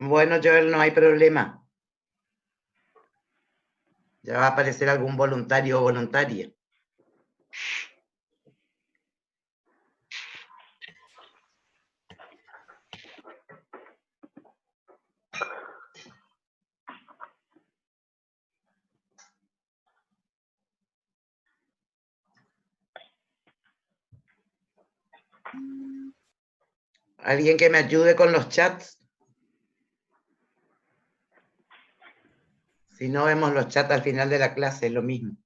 Bueno, Joel, no hay problema. Ya va a aparecer algún voluntario o voluntaria. ¿Alguien que me ayude con los chats? Si no vemos los chats al final de la clase, es lo mismo.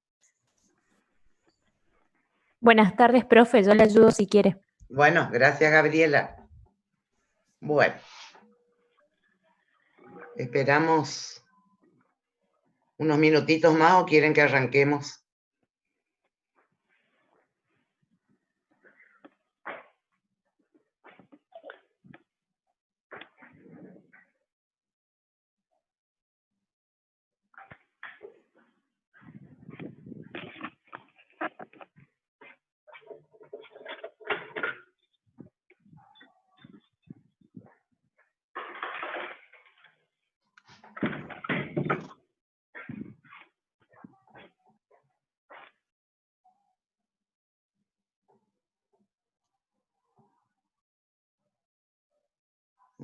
Buenas tardes, profe, yo le ayudo si quiere. Bueno, gracias, Gabriela. Bueno. Esperamos unos minutitos más o quieren que arranquemos.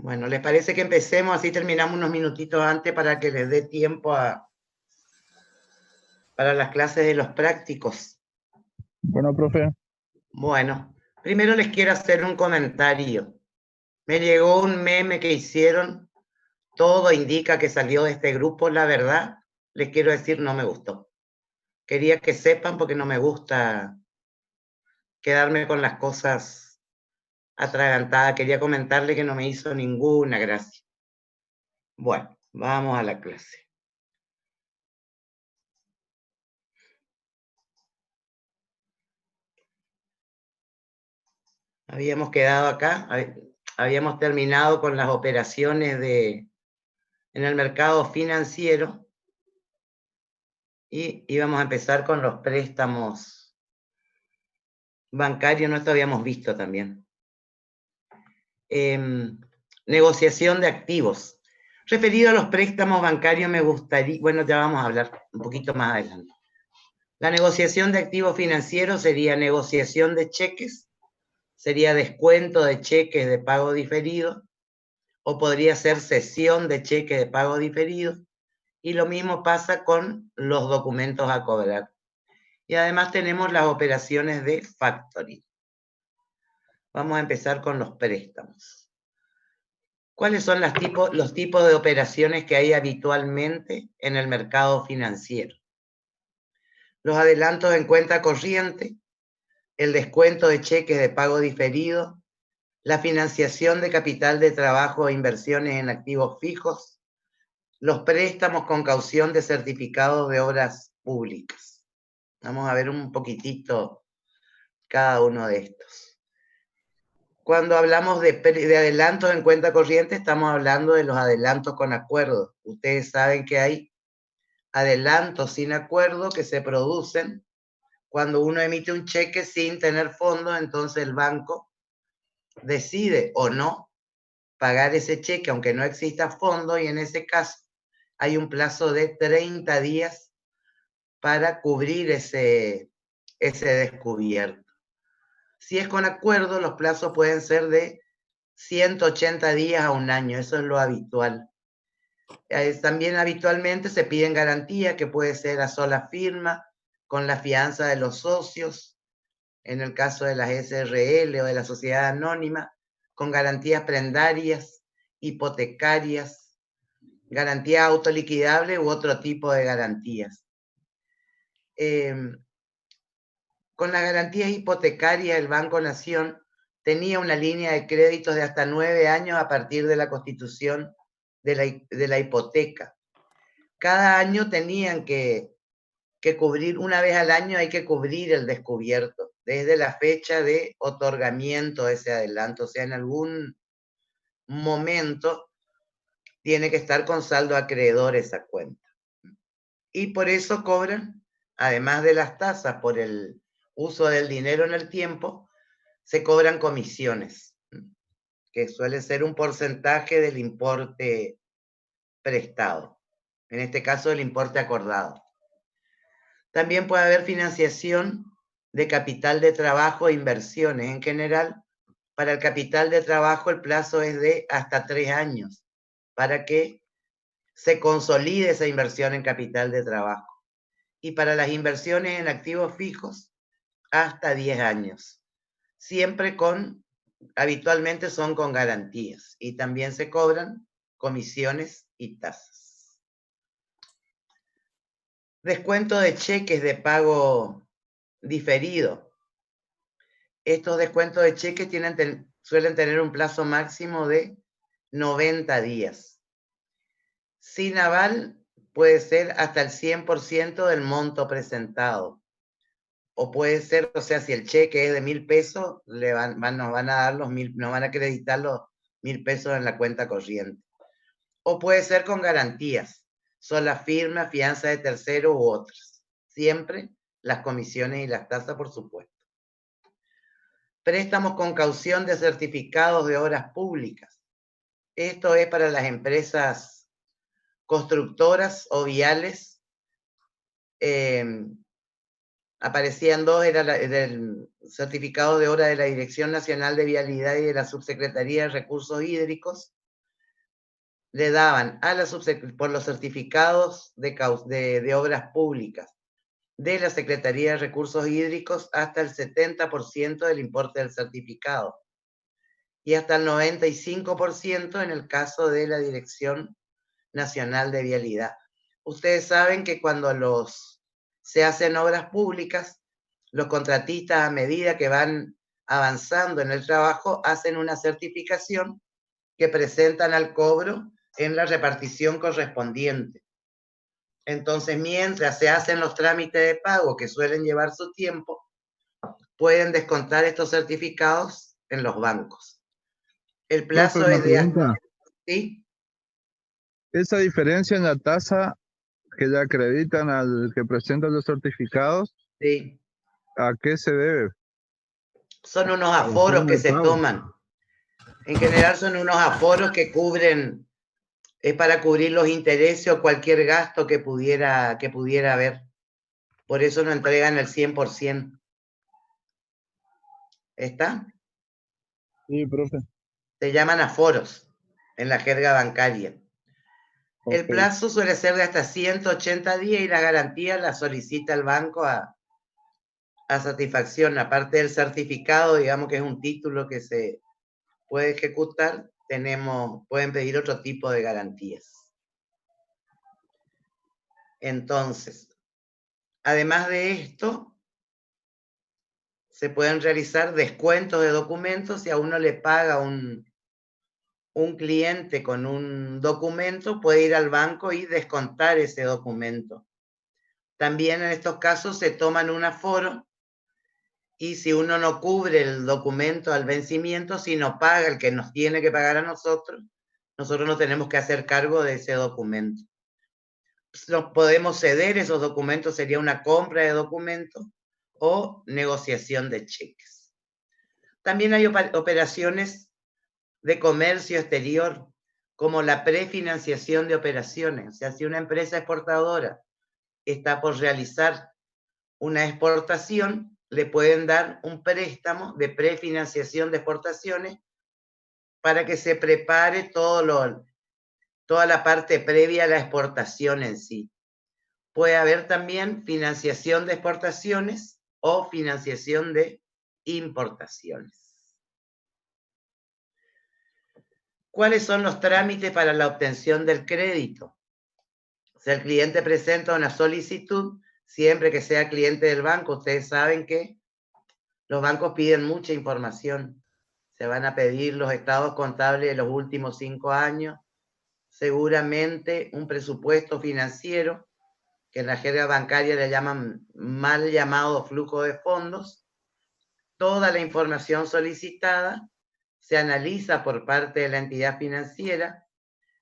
Bueno, ¿les parece que empecemos? Así terminamos unos minutitos antes para que les dé tiempo para las clases de los prácticos. Bueno, profe. Bueno, primero les quiero hacer un comentario. Me llegó un meme que hicieron. Todo indica que salió de este grupo. La verdad, les quiero decir, no me gustó. Quería que sepan porque no me gusta quedarme con las cosas atragantadas. Quería comentarle que no me hizo ninguna gracia. Bueno, vamos a la clase. Habíamos quedado acá, habíamos terminado con las operaciones en el mercado financiero y íbamos a empezar con los préstamos bancarios, no esto habíamos visto también. Negociación de activos. Referido a los préstamos bancarios me gustaría, bueno, ya vamos a hablar un poquito más adelante. La negociación de activos financieros sería negociación de cheques, sería descuento de cheques de pago diferido, o podría ser cesión de cheques de pago diferido, y lo mismo pasa con los documentos a cobrar. Y además tenemos las operaciones de factoring. Vamos a empezar con los préstamos. ¿Cuáles son los tipos de operaciones que hay habitualmente en el mercado financiero? Los adelantos en cuenta corriente, el descuento de cheques de pago diferido, la financiación de capital de trabajo e inversiones en activos fijos, los préstamos con caución de certificados de obras públicas. Vamos a ver un poquitito cada uno de estos. Cuando hablamos de adelantos en cuenta corriente, estamos hablando de los adelantos con acuerdo. Ustedes saben que hay adelantos sin acuerdo que se producen cuando uno emite un cheque sin tener fondos, entonces el banco decide o no pagar ese cheque aunque no exista fondo, y en ese caso hay un plazo de 30 días para cubrir ese descubierto. Si es con acuerdo, los plazos pueden ser de 180 días a un año, eso es lo habitual. También habitualmente se piden garantías, que puede ser a sola firma, con la fianza de los socios, en el caso de las SRL o de la sociedad anónima, con garantías prendarias, hipotecarias, garantías autoliquidables u otro tipo de garantías. Con las garantías hipotecarias, el Banco Nación tenía una línea de créditos de hasta 9 años a partir de la constitución de la hipoteca. Cada año tenían que cubrir, una vez al año hay que cubrir el descubierto, desde la fecha de otorgamiento de ese adelanto. O sea, en algún momento tiene que estar con saldo acreedor esa cuenta. Y por eso cobran, además de las tasas por el uso del dinero en el tiempo, se cobran comisiones, que suele ser un porcentaje del importe prestado, en este caso el importe acordado. También puede haber financiación de capital de trabajo e inversiones. En general, para el capital de trabajo el plazo es de hasta 3 años para que se consolide esa inversión en capital de trabajo. Y para las inversiones en activos fijos, hasta 10 años. Siempre habitualmente son con garantías y también se cobran comisiones y tasas. Descuento de cheques de pago diferido. Estos descuentos de cheques suelen tener un plazo máximo de 90 días. Sin aval puede ser hasta el 100% del monto presentado. O puede ser, o sea, si el cheque es de 1.000 pesos, nos van a dar nos van a acreditar los 1.000 pesos en la cuenta corriente. O puede ser con garantías, sola firma, fianza de tercero u otras. Siempre las comisiones y las tasas, por supuesto. Préstamos con caución de certificados de obras públicas. Esto es para las empresas constructoras o viales. Aparecían dos, era del certificado de obra de la Dirección Nacional de Vialidad y de la Subsecretaría de Recursos Hídricos. Le daban por los certificados de obras públicas de la Secretaría de Recursos Hídricos hasta el 70% del importe del certificado y hasta el 95% en el caso de la Dirección Nacional de Vialidad. Ustedes saben que cuando se hacen obras públicas, los contratistas, a medida que van avanzando en el trabajo, hacen una certificación que presentan al cobro en la repartición correspondiente. Entonces, mientras se hacen los trámites de pago, que suelen llevar su tiempo, pueden descontar estos certificados en los bancos. El plazo es de... ¿Sí? Esa diferencia en la tasa que le acreditan al que presenta los certificados, Sí. ¿a qué se debe? Son unos aforos que se toman. En general son unos aforos que cubren, es para cubrir los intereses o cualquier gasto que pudiera haber. Por eso no entregan el 100%. ¿Está? Sí, profe. Se llaman aforos en la jerga bancaria. Okay. El plazo suele ser de hasta 180 días y la garantía la solicita el banco a satisfacción. Aparte del certificado, digamos que es un título que se puede ejecutar, pueden pedir otro tipo de garantías. Entonces, además de esto, se pueden realizar descuentos de documentos. Si a uno le paga un cliente con un documento, puede ir al banco y descontar ese documento. También en estos casos se toman un aforo y si uno no cubre el documento al vencimiento, si no paga el que nos tiene que pagar a nosotros no tenemos que hacer cargo de ese documento. Nos podemos ceder esos documentos, sería una compra de documentos o negociación de cheques. También hay operaciones de comercio exterior, como la prefinanciación de operaciones. O sea, si una empresa exportadora está por realizar una exportación, le pueden dar un préstamo de prefinanciación de exportaciones para que se prepare toda la parte previa a la exportación en sí. Puede haber también financiación de exportaciones o financiación de importaciones. ¿Cuáles son los trámites para la obtención del crédito? Si el cliente presenta una solicitud, siempre que sea cliente del banco, ustedes saben que los bancos piden mucha información. Se van a pedir los estados contables de los últimos 5 años, seguramente un presupuesto financiero, que en la jerga bancaria le llaman mal llamado flujo de fondos. Toda la información solicitada se analiza por parte de la entidad financiera,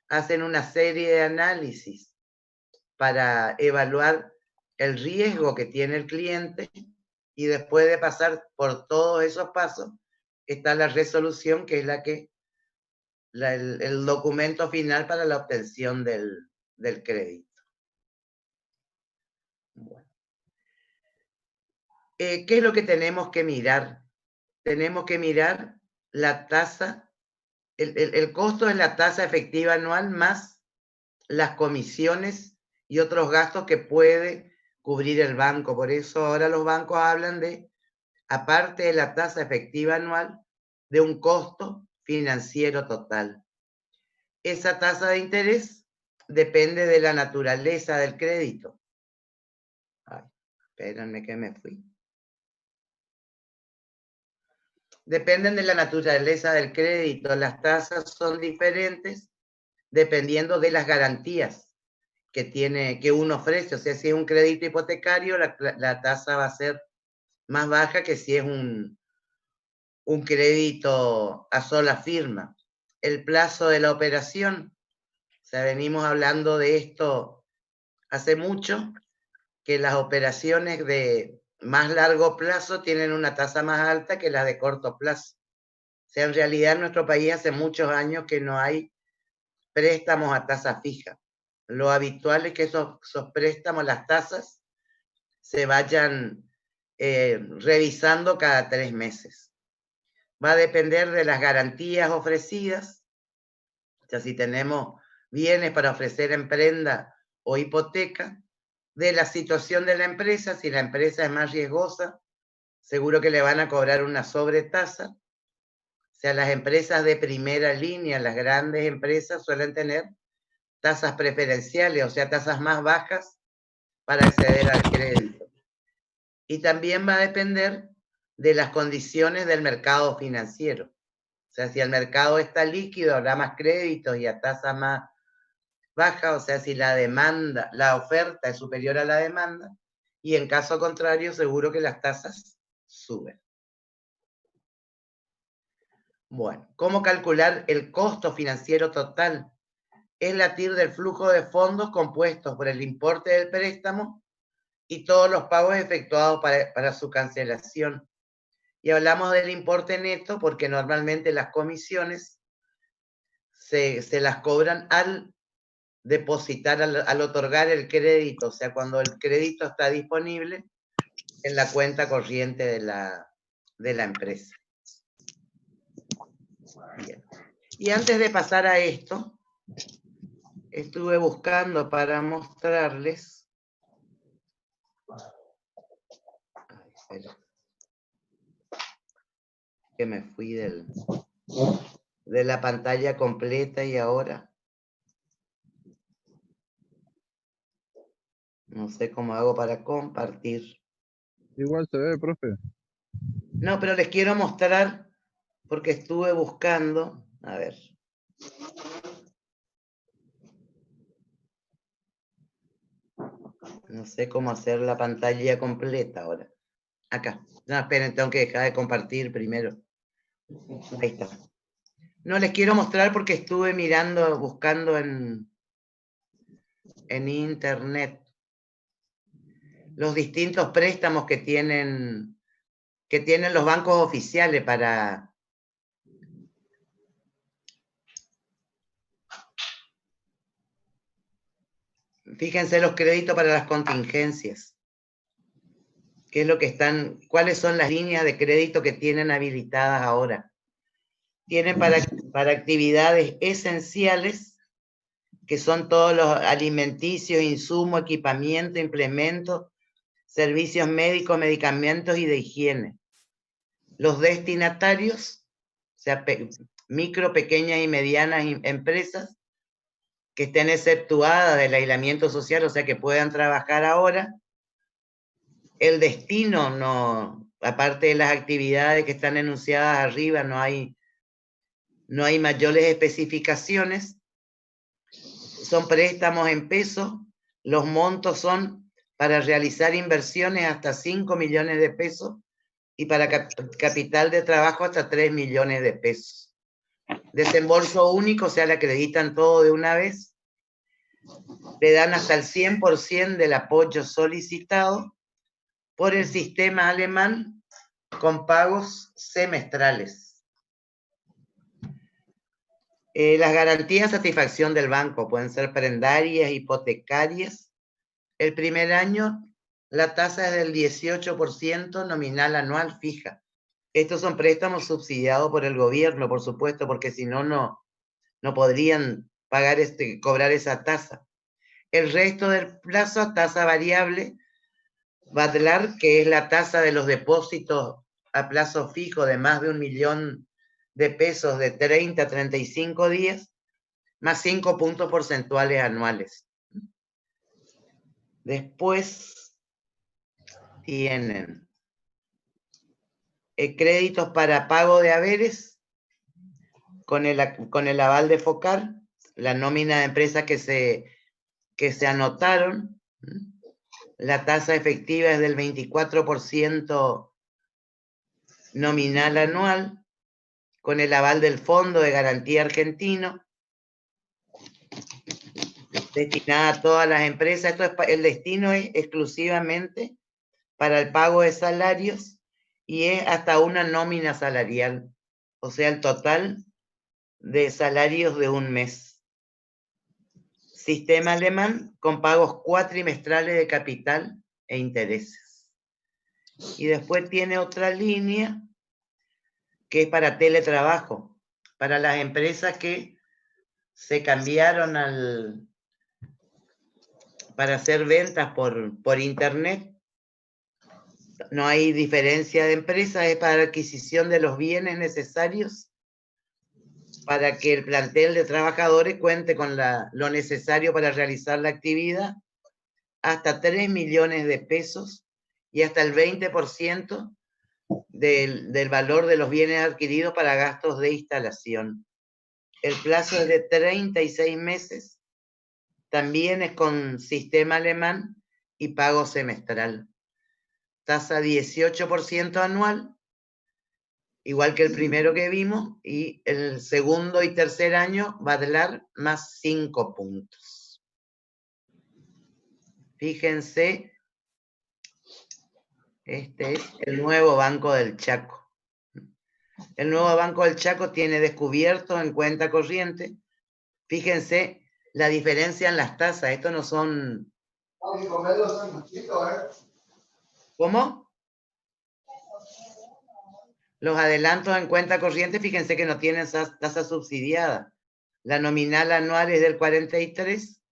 hacen una serie de análisis para evaluar el riesgo que tiene el cliente y después de pasar por todos esos pasos está la resolución, que es la que el documento final para la obtención del crédito. Bueno. ¿Qué es lo que tenemos que mirar? Tenemos que mirar la tasa, el costo es la tasa efectiva anual más las comisiones y otros gastos que puede cubrir el banco. Por eso ahora los bancos hablan de, aparte de la tasa efectiva anual, de un costo financiero total. Esa tasa de interés depende de la naturaleza del crédito. Ay, espérenme que me fui. Dependen de la naturaleza del crédito. Las tasas son diferentes dependiendo de las garantías que uno ofrece. O sea, si es un crédito hipotecario, la tasa va a ser más baja que si es un crédito a sola firma. El plazo de la operación, o sea, venimos hablando de esto hace mucho, que las operaciones de más largo plazo tienen una tasa más alta que las de corto plazo. O sea, en realidad en nuestro país hace muchos años que no hay préstamos a tasa fija. Lo habitual es que esos préstamos, las tasas, se vayan revisando cada 3 meses. Va a depender de las garantías ofrecidas. O sea, si tenemos bienes para ofrecer en prenda o hipoteca, de la situación de la empresa. Si la empresa es más riesgosa, seguro que le van a cobrar una sobretasa. O sea, las empresas de primera línea, las grandes empresas, suelen tener tasas preferenciales, o sea, tasas más bajas para acceder al crédito. Y también va a depender de las condiciones del mercado financiero. O sea, si el mercado está líquido, habrá más créditos y a tasa más baja, o sea, si la oferta es superior a la demanda, y en caso contrario, seguro que las tasas suben. Bueno, ¿cómo calcular el costo financiero total? Es la TIR del flujo de fondos compuestos por el importe del préstamo y todos los pagos efectuados para su cancelación. Y hablamos del importe neto porque normalmente las comisiones se las cobran al depositar, al otorgar el crédito, o sea, cuando el crédito está disponible en la cuenta corriente de la empresa. Bien. Y antes de pasar a esto, estuve buscando para mostrarles. Ay, espera. Que me fui de la pantalla completa y ahora no sé cómo hago para compartir. Igual se ve, profe. No, pero les quiero mostrar porque estuve buscando. A ver. No sé cómo hacer la pantalla completa ahora. Acá. No, esperen, tengo que dejar de compartir primero. Ahí está. No les quiero mostrar porque estuve mirando, buscando en internet los distintos préstamos que tienen los bancos oficiales para fíjense los créditos para las contingencias. ¿Qué es lo que cuáles son las líneas de crédito que tienen habilitadas ahora? Tienen para actividades esenciales, que son todos los alimenticios, insumos, equipamiento, implementos, servicios médicos, medicamentos y de higiene. Los destinatarios, o sea, micro, pequeñas y medianas empresas que estén exceptuadas del aislamiento social, o sea, que puedan trabajar ahora. El destino no, aparte de las actividades que están enunciadas arriba, no hay mayores especificaciones. Son préstamos en pesos. Los montos son para realizar inversiones hasta 5 millones de pesos y para capital de trabajo hasta 3 millones de pesos. Desembolso único, o sea, le acreditan todo de una vez. Le dan hasta el 100% del apoyo solicitado por el sistema alemán con pagos semestrales. Las garantías de satisfacción del banco pueden ser prendarias, hipotecarias. El primer año la tasa es del 18% nominal anual fija. Estos son préstamos subsidiados por el gobierno, por supuesto, porque si no, no podrían pagar cobrar esa tasa. El resto del plazo a tasa variable, Badlar, que es la tasa de los depósitos a plazo fijo de más de 1 millón de pesos de 30 a 35 días, más 5 puntos porcentuales anuales. Después tienen créditos para pago de haberes con el aval de FOCAR, la nómina de empresas que se anotaron. La tasa efectiva es del 24% nominal anual, con el aval del Fondo de Garantía Argentino, destinada a todas las empresas. El destino es exclusivamente para el pago de salarios y es hasta una nómina salarial, o sea, el total de salarios de un mes. Sistema alemán con pagos cuatrimestrales de capital e intereses. Y después tiene otra línea que es para teletrabajo, para las empresas que se cambiaron para hacer ventas por internet. No hay diferencia de empresas, es para la adquisición de los bienes necesarios para que el plantel de trabajadores cuente con lo necesario para realizar la actividad, hasta 3 millones de pesos y hasta el 20% del valor de los bienes adquiridos para gastos de instalación. El plazo es de 36 meses, también es con sistema alemán y pago semestral. Tasa 18% anual, igual que el primero que vimos, y el segundo y tercer año Badlar más 5 puntos. Fíjense, este es el nuevo Banco del Chaco. El nuevo Banco del Chaco tiene descubierto en cuenta corriente. Fíjense la diferencia en las tasas. Estos no son... ¿Cómo? Los adelantos en cuenta corriente, fíjense que no tienen tasa subsidiada. La nominal anual es del 43,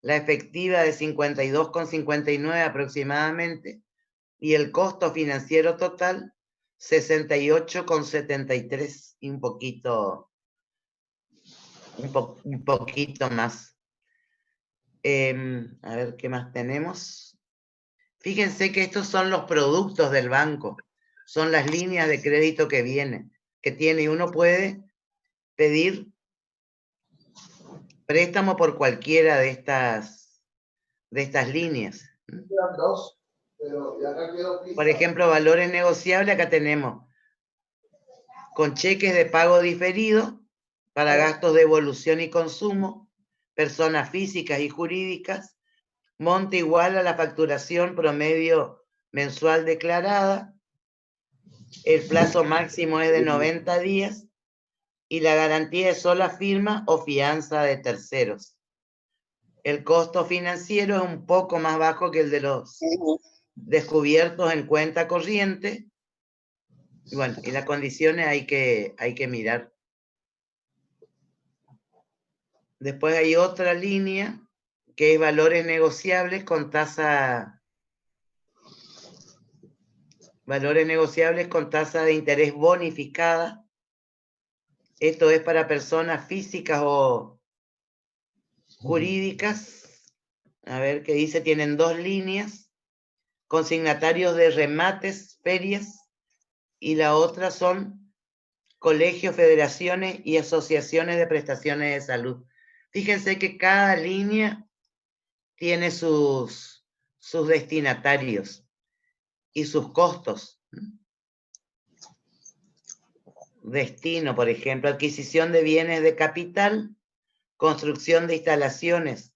la efectiva de 52,59 aproximadamente, y el costo financiero total 68,73, un poquito más. A ver qué más tenemos. Fíjense que estos son los productos del banco, son las líneas de crédito que tiene, y uno puede pedir préstamo por cualquiera de estas líneas. Por ejemplo, valores negociables, acá tenemos con cheques de pago diferido para gastos de evolución y consumo, personas físicas y jurídicas, monto igual a la facturación promedio mensual declarada, el plazo máximo es de 90 días y la garantía es sola firma o fianza de terceros. El costo financiero es un poco más bajo que el de los descubiertos en cuenta corriente. Bueno, y las condiciones hay que mirar. Después hay otra línea que es valores negociables con tasa de interés bonificada. Esto es para personas físicas o jurídicas. A ver qué dice, tienen 2 líneas, consignatarios de remates, ferias, y la otra son colegios, federaciones y asociaciones de prestaciones de salud. Fíjense que cada línea tiene sus destinatarios y sus costos. Destino, por ejemplo, adquisición de bienes de capital, construcción de instalaciones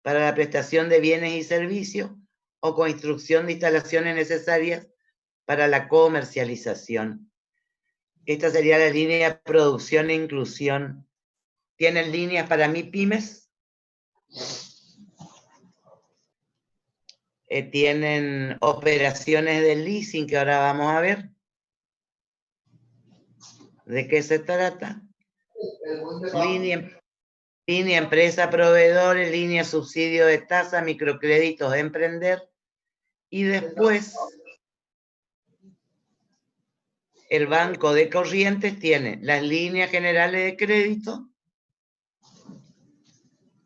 para la prestación de bienes y servicios o construcción de instalaciones necesarias para la comercialización. Esta sería la línea producción e inclusión Tienen líneas para MIPYMES. Tienen operaciones de leasing que ahora vamos a ver. ¿De qué se trata? Línea empresa proveedores, línea subsidio de tasa, microcréditos de emprender. Y después, el Banco de Corrientes tiene las líneas generales de crédito,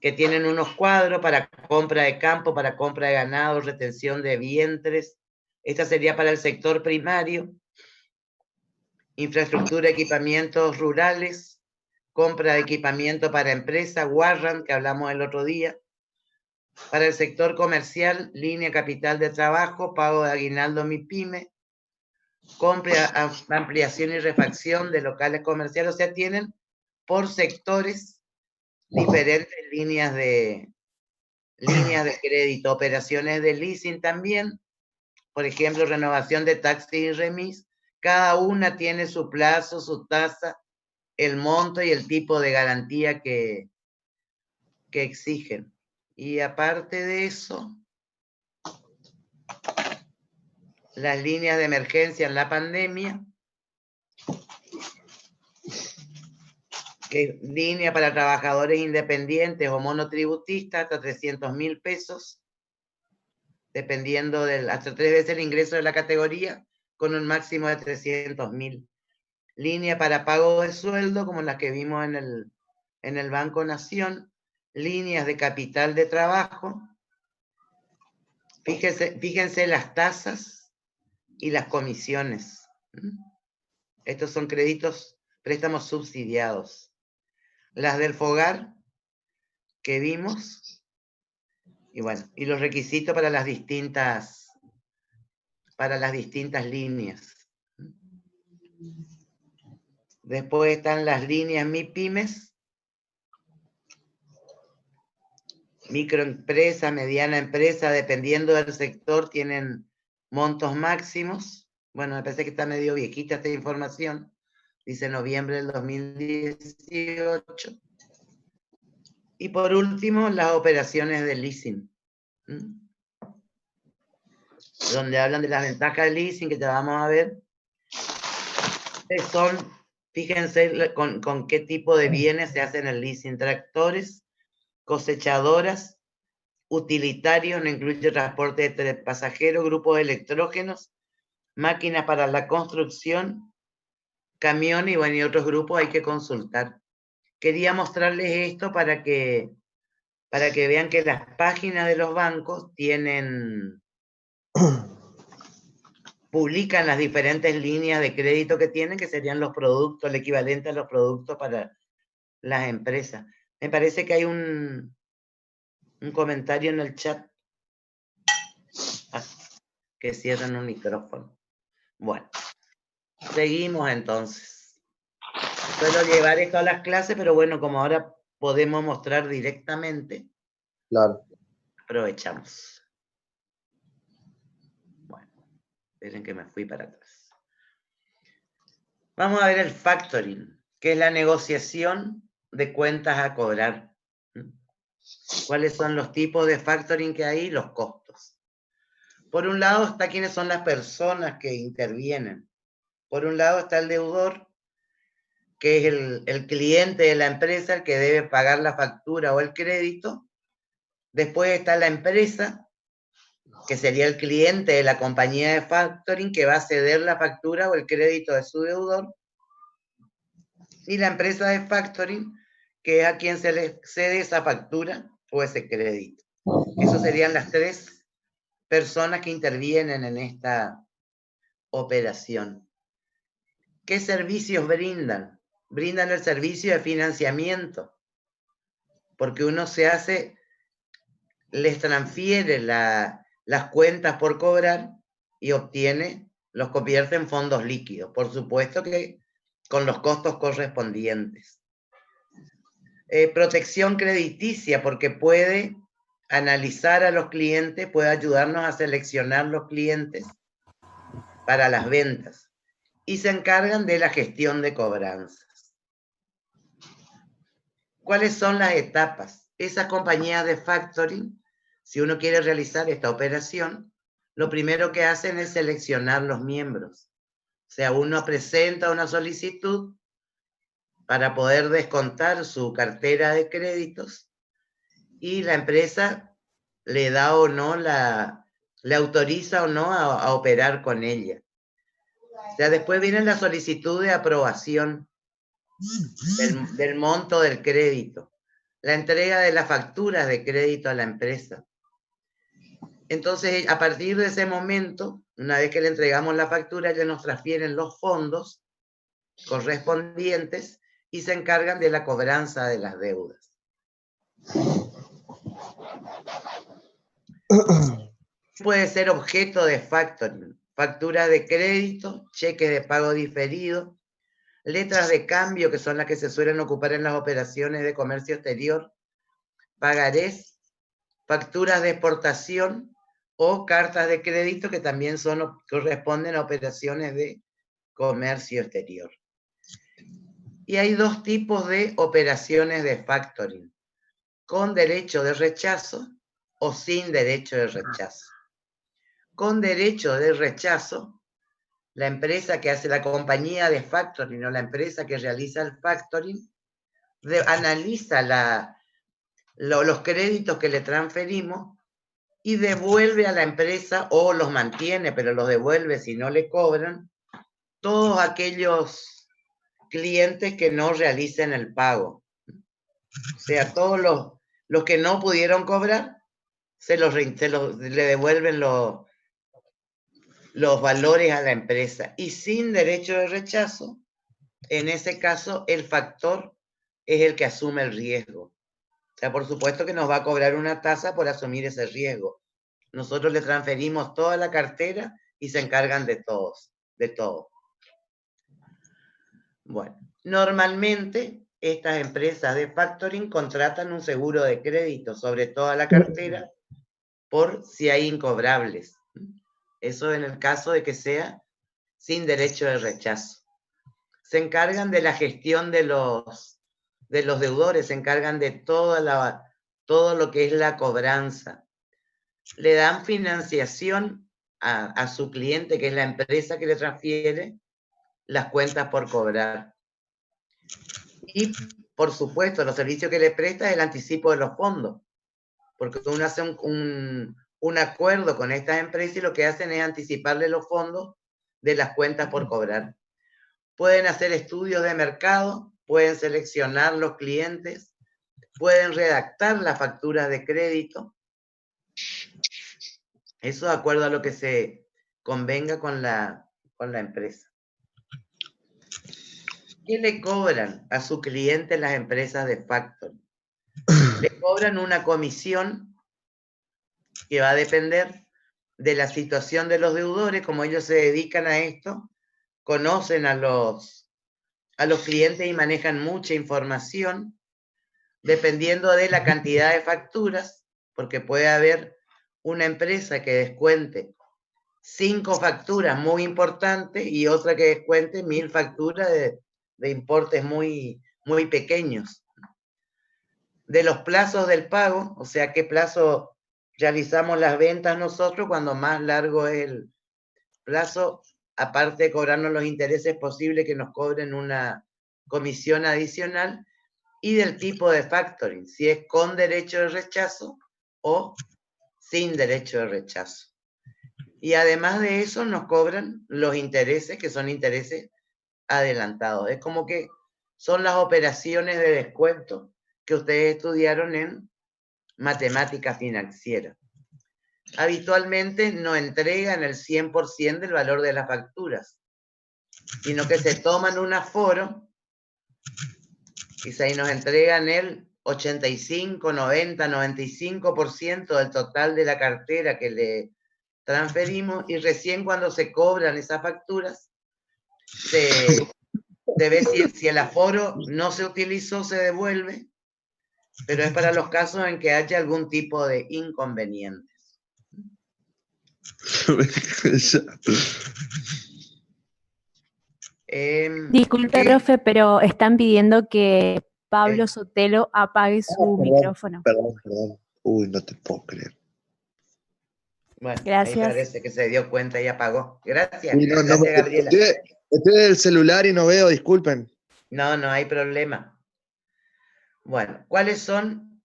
que tienen unos cuadros para compra de campo, para compra de ganado, retención de vientres. Esta sería para el sector primario. Infraestructura, equipamientos rurales, compra de equipamiento para empresas, Warrant, que hablamos el otro día. Para el sector comercial, línea capital de trabajo, pago de aguinaldo MIPYME, compra, ampliación y refacción de locales comerciales. O sea, tienen por sectores diferentes líneas de crédito, operaciones de leasing también. Por ejemplo, renovación de taxi y remis. Cada una tiene su plazo, su tasa, el monto y el tipo de garantía que exigen. Y aparte de eso, las líneas de emergencia en la pandemia, que línea para trabajadores independientes o monotributistas hasta 300.000 pesos, dependiendo hasta 3 veces el ingreso de la categoría, con un máximo de 300.000. Línea para pago de sueldo, como las que vimos en el Banco Nación, líneas de capital de trabajo. Fíjense las tasas y las comisiones. Estos son préstamos subsidiados. Las del FOGAR que vimos, y bueno, y los requisitos para las distintas líneas. Después están las líneas MIPYMES, microempresa, mediana empresa, dependiendo del sector, tienen montos máximos. Bueno, me parece que está medio viejita esta información. Dice noviembre del 2018. Y por último, las operaciones de leasing, donde hablan de las ventajas del leasing, que ya vamos a ver. Fíjense con qué tipo de bienes se hacen el leasing: tractores, cosechadoras, utilitarios, no incluye transporte de pasajeros, grupos de electrógenos, máquinas para la construcción, camiones, y bueno, y otros grupos hay que consultar. Quería mostrarles esto para que vean que las páginas de los bancos publican las diferentes líneas de crédito que tienen, que serían los productos, el equivalente a los productos para las empresas. Me parece que hay un comentario en el chat. Que cierran un micrófono. Bueno, seguimos entonces. Suelo llevar esto a las clases, pero bueno, como ahora podemos mostrar directamente, claro, aprovechamos. Bueno, esperen que me fui para atrás. Vamos a ver el factoring, que es la negociación de cuentas a cobrar. ¿Cuáles son los tipos de factoring que hay? Los costos. Por un lado está quiénes son las personas que intervienen. Por un lado está el deudor, que es el cliente de la empresa, el que debe pagar la factura o el crédito. Después está la empresa, que sería el cliente de la compañía de factoring, que va a ceder la factura o el crédito de su deudor. Y la empresa de factoring, que es a quien se le cede esa factura o ese crédito. Esas serían las tres personas que intervienen en esta operación. ¿Qué servicios brindan? Brindan el servicio de financiamiento, porque uno les transfiere las cuentas por cobrar y los convierte en fondos líquidos, por supuesto que con los costos correspondientes. Protección crediticia, porque puede analizar a los clientes, puede ayudarnos a seleccionar los clientes para las ventas, y se encargan de la gestión de cobranzas. ¿Cuáles son las etapas? Esas compañías de factoring, si uno quiere realizar esta operación, lo primero que hacen es seleccionar los miembros. O sea, uno presenta una solicitud para poder descontar su cartera de créditos y la empresa le da o no le autoriza o no a operar con ella. O sea, después viene la solicitud de aprobación del monto del crédito, la entrega de las facturas de crédito a la empresa. Entonces, a partir de ese momento, una vez que le entregamos la factura, ya nos transfieren los fondos correspondientes y se encargan de la cobranza de las deudas. Puede ser objeto de factoring, facturas de crédito, cheques de pago diferido, letras de cambio, que son las que se suelen ocupar en las operaciones de comercio exterior, pagarés, facturas de exportación o cartas de crédito, que también corresponden a operaciones de comercio exterior. Y hay dos tipos de operaciones de factoring, con derecho de rechazo o sin derecho de rechazo. Con derecho de rechazo, la empresa que hace la compañía de factoring o la empresa que realiza el factoring analiza los créditos que le transferimos y devuelve a la empresa, o los mantiene, pero los devuelve si no le cobran, todos aquellos clientes que no realicen el pago. O sea, todos los que no pudieron cobrar, le devuelven los valores a la empresa. Y sin derecho de rechazo, en ese caso, el factor es el que asume el riesgo. O sea, por supuesto que nos va a cobrar una tasa por asumir ese riesgo. Nosotros le transferimos toda la cartera y se encargan de todo. Bueno, normalmente estas empresas de factoring contratan un seguro de crédito sobre toda la cartera por si hay incobrables. Eso en el caso de que sea sin derecho de rechazo. Se encargan de la gestión de los deudores, se encargan de todo lo que es la cobranza. Le dan financiación a su cliente, que es la empresa que le transfiere las cuentas por cobrar. Y, por supuesto, los servicios que le presta es el anticipo de los fondos, porque uno hace un acuerdo con estas empresas y lo que hacen es anticiparle los fondos de las cuentas por cobrar. Pueden hacer estudios de mercado, pueden seleccionar los clientes, pueden redactar las facturas de crédito. Eso de acuerdo a lo que se convenga con la empresa. ¿Qué le cobran a su cliente las empresas de factoring? Le cobran una comisión que va a depender de la situación de los deudores. Como ellos se dedican a esto, conocen a los clientes y manejan mucha información, dependiendo de la cantidad de facturas, porque puede haber una empresa que descuente 5 facturas muy importantes y otra que descuente 1000 facturas de importes muy, muy pequeños. De los plazos del pago, o sea, qué plazo realizamos las ventas nosotros, cuando más largo es el plazo, aparte de cobrarnos los intereses, posible que nos cobren una comisión adicional, y del tipo de factoring, si es con derecho de rechazo o sin derecho de rechazo. Y además de eso nos cobran los intereses, que son intereses adelantados. Es como que son las operaciones de descuento que ustedes estudiaron en matemática financiera. Habitualmente no entregan el 100% del valor de las facturas, sino que se toman un aforo y ahí nos entregan el 85, 90, 95% del total de la cartera que le transferimos, y recién cuando se cobran esas facturas, se ve si el aforo no se utilizó, se devuelve, pero es para los casos en que haya algún tipo de inconvenientes. Disculpe, profe, pero están pidiendo que Pablo Sotelo apague su micrófono. Perdón. Uy, no te puedo creer. Bueno, Gracias. ahí parece que se dio cuenta y apagó. Gracias. Sí, no, Gracias, Gabriela. Estoy en el celular y no veo, disculpen. No, no hay problema. Bueno, ¿cuáles son?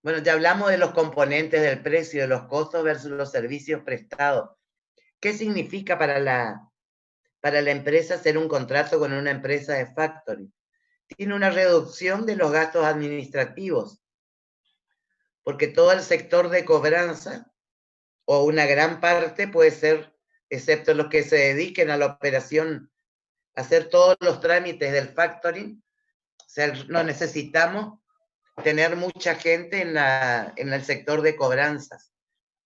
Bueno, ya hablamos de los componentes del precio, de los costos versus los servicios prestados. ¿Qué significa para la empresa hacer un contrato con una empresa de factoring? Tiene una reducción de los gastos administrativos, porque todo el sector de cobranza, o una gran parte puede ser, excepto los que se dediquen a la operación, hacer todos los trámites del factoring, o sea, no necesitamos tener mucha gente en el sector de cobranzas.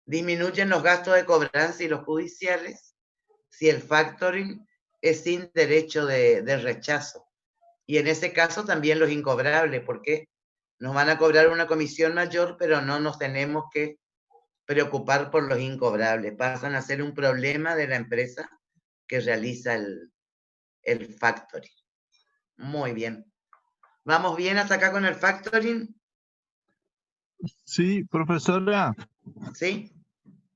Disminuyen los gastos de cobranza y los judiciales si el factoring es sin derecho de rechazo. Y en ese caso también los incobrables, porque nos van a cobrar una comisión mayor, pero no nos tenemos que preocupar por los incobrables. Pasan a ser un problema de la empresa que realiza el factoring. Muy bien. ¿Vamos bien hasta acá con el factoring? Sí, profesora, ¿Sí?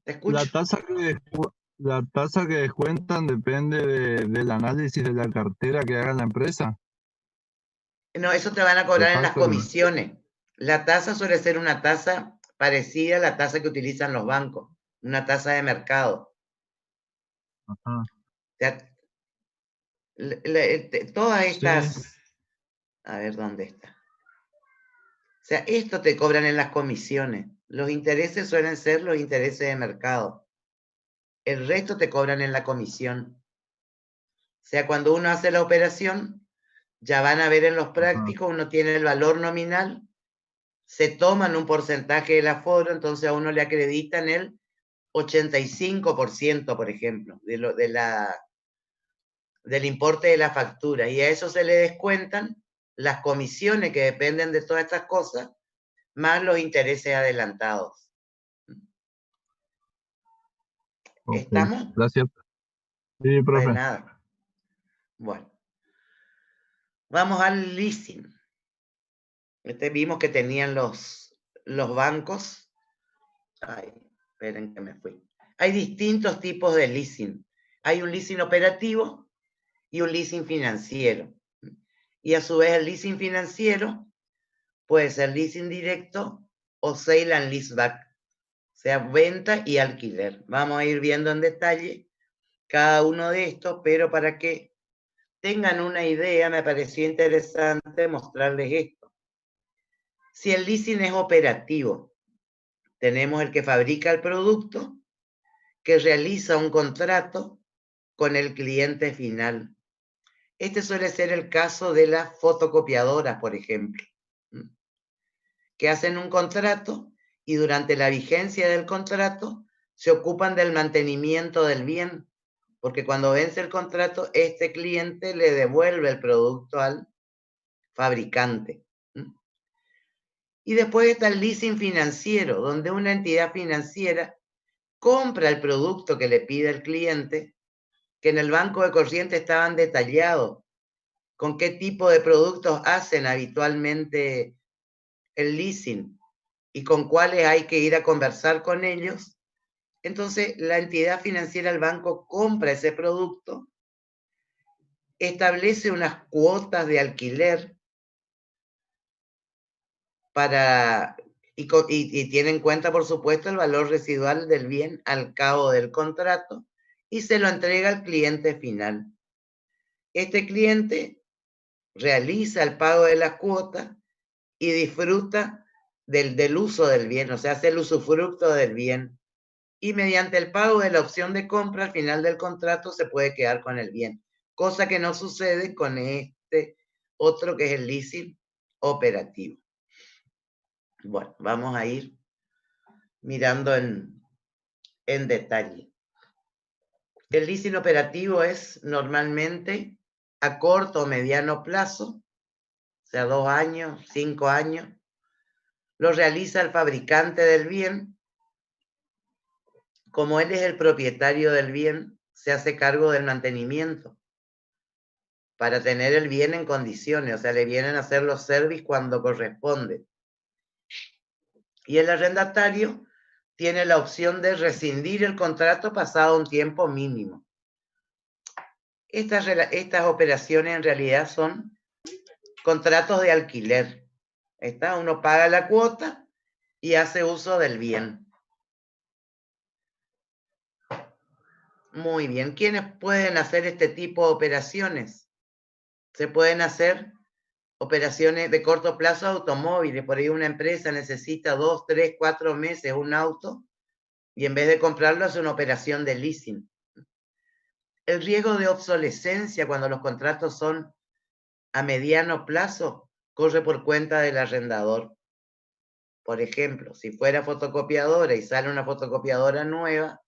¿Te escucho? la tasa que descuentan depende del análisis de la cartera que haga la empresa. No, eso te van a cobrar en las factoring. comisiones. La tasa suele ser una tasa parecida a la tasa que utilizan los bancos, una tasa de mercado. Ajá. O sea, todas estas... Sí. A ver, ¿dónde está? O sea, esto te cobran en las comisiones. Los intereses suelen ser los intereses de mercado. El resto te cobran en la comisión. O sea, cuando uno hace la operación, ya van a ver en los prácticos, uno tiene el valor nominal, se toman un porcentaje del aforo, entonces a uno le acreditan el 85%, por ejemplo, del importe de la factura, y a eso se le descuentan las comisiones que dependen de todas estas cosas, más los intereses adelantados. Okay. ¿Estamos? Gracias. Sí, profe. Pues nada. Bueno. Vamos al leasing. Vimos que tenían los bancos. Ay, esperen que me fui. Hay distintos tipos de leasing. Hay un leasing operativo y un leasing financiero. Y a su vez el leasing financiero puede ser leasing directo o sale and leaseback, o sea, venta y alquiler. Vamos a ir viendo en detalle cada uno de estos, pero para que tengan una idea, me pareció interesante mostrarles esto. Si el leasing es operativo, tenemos el que fabrica el producto, que realiza un contrato con el cliente final. Este suele ser el caso de las fotocopiadoras, por ejemplo, que hacen un contrato y durante la vigencia del contrato se ocupan del mantenimiento del bien, porque cuando vence el contrato, este cliente le devuelve el producto al fabricante. Y después está el leasing financiero, donde una entidad financiera compra el producto que le pide el cliente, que en el banco de corriente estaban detallados, con qué tipo de productos hacen habitualmente el leasing y con cuáles hay que ir a conversar con ellos. Entonces, la entidad financiera, el banco, compra ese producto, establece unas cuotas de alquiler y tiene en cuenta, por supuesto, el valor residual del bien al cabo del contrato y se lo entrega al cliente final. Este cliente realiza el pago de las cuotas y disfruta del uso del bien, o sea, hace el usufructo del bien. Y mediante el pago de la opción de compra al final del contrato se puede quedar con el bien, cosa que no sucede con este otro que es el leasing operativo. Bueno, vamos a ir mirando en detalle. El leasing operativo es normalmente a corto o mediano plazo, o sea, 2 años, 5 años. Lo realiza el fabricante del bien. Como él es el propietario del bien, se hace cargo del mantenimiento. para tener el bien en condiciones, o sea, le vienen a hacer los servicios cuando corresponde. Y el arrendatario tiene la opción de rescindir el contrato pasado un tiempo mínimo. Estas operaciones en realidad son contratos de alquiler. Uno paga la cuota y hace uso del bien. Muy bien. ¿Quiénes pueden hacer este tipo de operaciones? Se pueden hacer operaciones de corto plazo automóviles. Por ahí una empresa necesita 2, 3, 4 meses un auto y en vez de comprarlo hace una operación de leasing. El riesgo de obsolescencia cuando los contratos son a mediano plazo corre por cuenta del arrendador. Por ejemplo, si fuera fotocopiadora y sale una fotocopiadora nueva,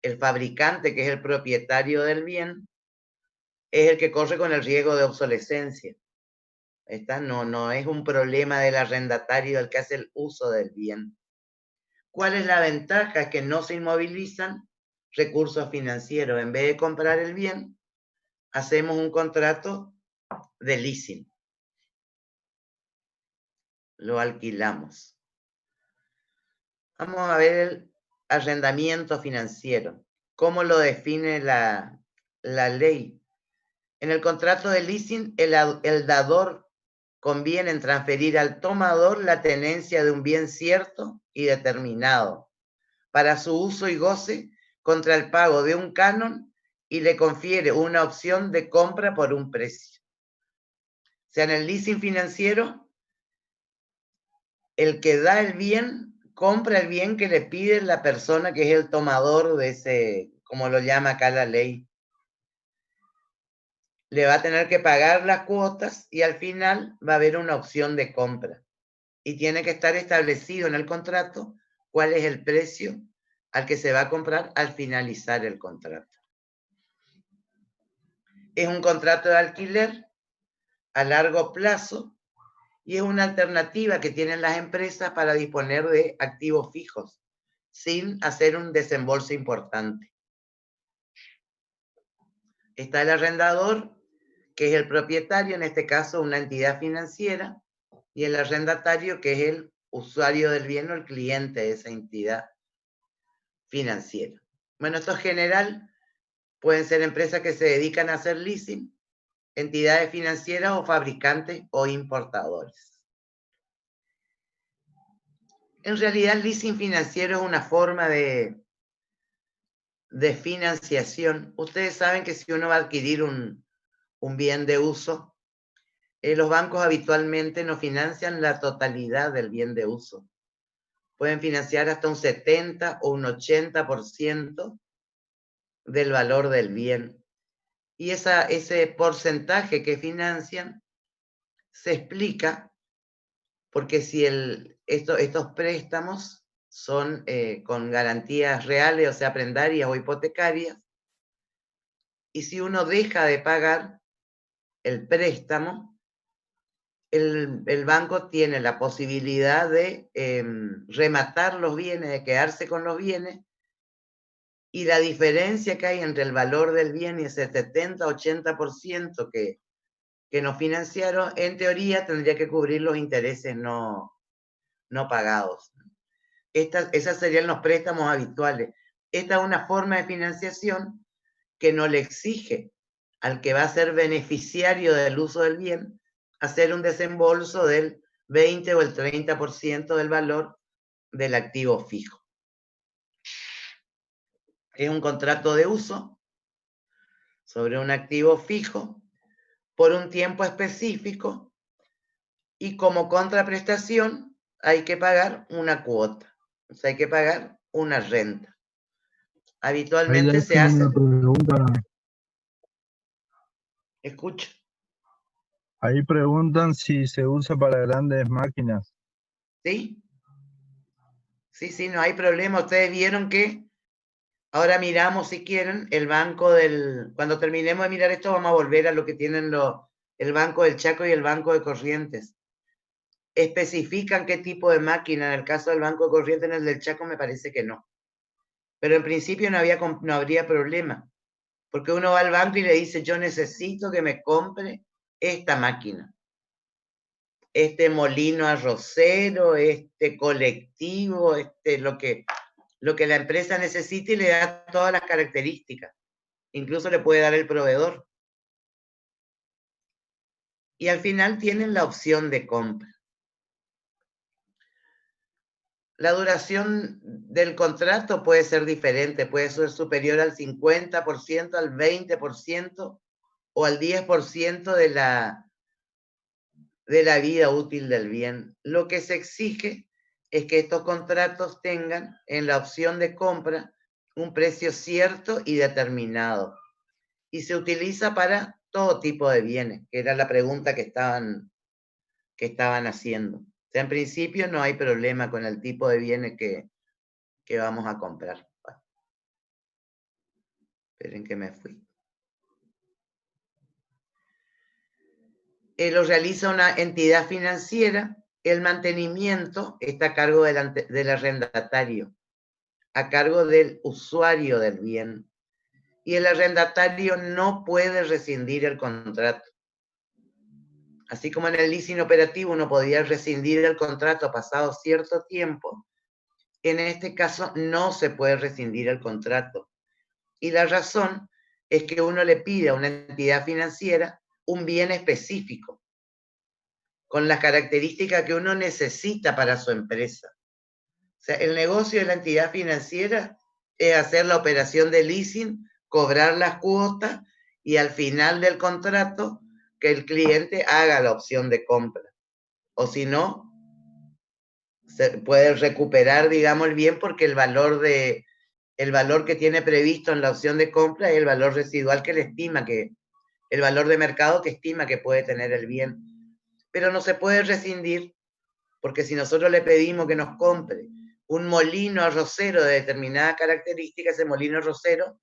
el fabricante, que es el propietario del bien, es el que corre con el riesgo de obsolescencia. No es un problema del arrendatario el que hace el uso del bien. ¿Cuál es la ventaja? Que no se inmovilizan recursos financieros. En vez de comprar el bien, hacemos un contrato de leasing. Lo alquilamos. Vamos a ver el arrendamiento financiero. ¿Cómo lo define la ley? En el contrato de leasing, el dador conviene en transferir al tomador la tenencia de un bien cierto y determinado para su uso y goce contra el pago de un canon y le confiere una opción de compra por un precio. O sea, en el leasing financiero, el que da el bien compra el bien que le pide la persona que es el tomador de ese, como lo llama acá la ley. Le va a tener que pagar las cuotas y al final va a haber una opción de compra. Y tiene que estar establecido en el contrato cuál es el precio al que se va a comprar al finalizar el contrato. Es un contrato de alquiler a largo plazo y es una alternativa que tienen las empresas para disponer de activos fijos sin hacer un desembolso importante. Está el arrendador, que es el propietario, en este caso una entidad financiera, y el arrendatario, que es el usuario del bien o el cliente de esa entidad financiera. Bueno, esto es general, pueden ser empresas que se dedican a hacer leasing, entidades financieras o fabricantes o importadores. En realidad, el leasing financiero es una forma de financiación. Ustedes saben que si uno va a adquirir un bien de uso, los bancos habitualmente no financian la totalidad del bien de uso. Pueden financiar hasta un 70 o un 80% del valor del bien. Y ese porcentaje que financian se explica porque si estos préstamos son con garantías reales, o sea, prendarias o hipotecarias, y si uno deja de pagar el préstamo, el banco tiene la posibilidad de rematar los bienes, de quedarse con los bienes, y la diferencia que hay entre el valor del bien y ese 70-80% que nos financiaron, en teoría tendría que cubrir los intereses no pagados. Esas serían los préstamos habituales. Esta es una forma de financiación que no le exige al que va a ser beneficiario del uso del bien hacer un desembolso del 20 o el 30% del valor del activo fijo. Es un contrato de uso sobre un activo fijo por un tiempo específico y como contraprestación hay que pagar una cuota, o sea, hay que pagar una renta. Habitualmente se hace... Escucha. Ahí preguntan si se usa para grandes máquinas. ¿Sí? Sí, no hay problema. Ustedes vieron que ahora miramos, si quieren, el banco del... Cuando terminemos de mirar esto, vamos a volver a lo que tienen el Banco del Chaco y el Banco de Corrientes. ¿Especifican qué tipo de máquina? En el caso del Banco de Corrientes, en el del Chaco me parece que no. Pero en principio no habría problema. Porque uno va al banco y le dice, yo necesito que me compre esta máquina, este molino arrocero, este colectivo, lo que la empresa necesita, y le da todas las características. Incluso le puede dar el proveedor. Y al final tienen la opción de compra. La duración del contrato puede ser diferente, puede ser superior al 50%, al 20% o al 10% de la vida útil del bien. Lo que se exige es que estos contratos tengan en la opción de compra un precio cierto y determinado. Y se utiliza para todo tipo de bienes, que era la pregunta que estaban haciendo. O sea, en principio no hay problema con el tipo de bienes que vamos a comprar. Bueno, esperen que me fui. Lo realiza una entidad financiera. El mantenimiento está a cargo del arrendatario, a cargo del usuario del bien. Y el arrendatario no puede rescindir el contrato. Así como en el leasing operativo uno podía rescindir el contrato pasado cierto tiempo, en este caso no se puede rescindir el contrato. Y la razón es que uno le pide a una entidad financiera un bien específico, con las características que uno necesita para su empresa. O sea, el negocio de la entidad financiera es hacer la operación de leasing, cobrar las cuotas y al final del contrato que el cliente haga la opción de compra. O si no, se puede recuperar, digamos, el bien, porque el valor que tiene previsto en la opción de compra es el valor residual que le estima, el valor de mercado que estima que puede tener el bien. Pero no se puede rescindir, porque si nosotros le pedimos que nos compre un molino arrocero de determinada característica, ese molino arrocero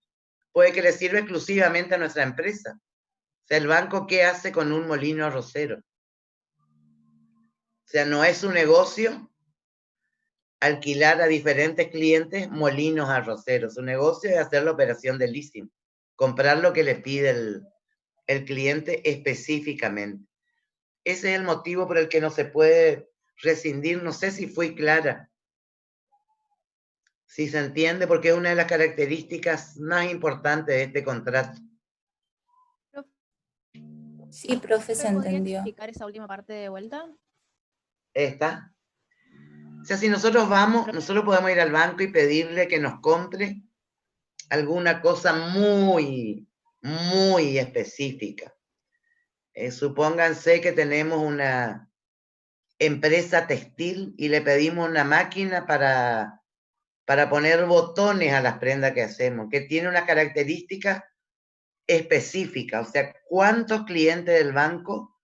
puede que le sirva exclusivamente a nuestra empresa. O sea, el banco, ¿qué hace con un molino arrocero? O sea, no es su negocio alquilar a diferentes clientes molinos arroceros. Su negocio es hacer la operación de leasing, comprar lo que le pide el cliente específicamente. Ese es el motivo por el que no se puede rescindir. No sé si fui clara, si se entiende, porque es una de las características más importantes de este contrato. Sí, profe, se ¿Podría entendió. explicar esa última parte de vuelta? ¿Está? O sea, si nosotros nosotros podemos ir al banco y pedirle que nos compre alguna cosa muy, muy específica. Supónganse que tenemos una empresa textil y le pedimos una máquina para poner botones a las prendas que hacemos, que tiene una característica específica. O sea, ¿cuántos clientes del banco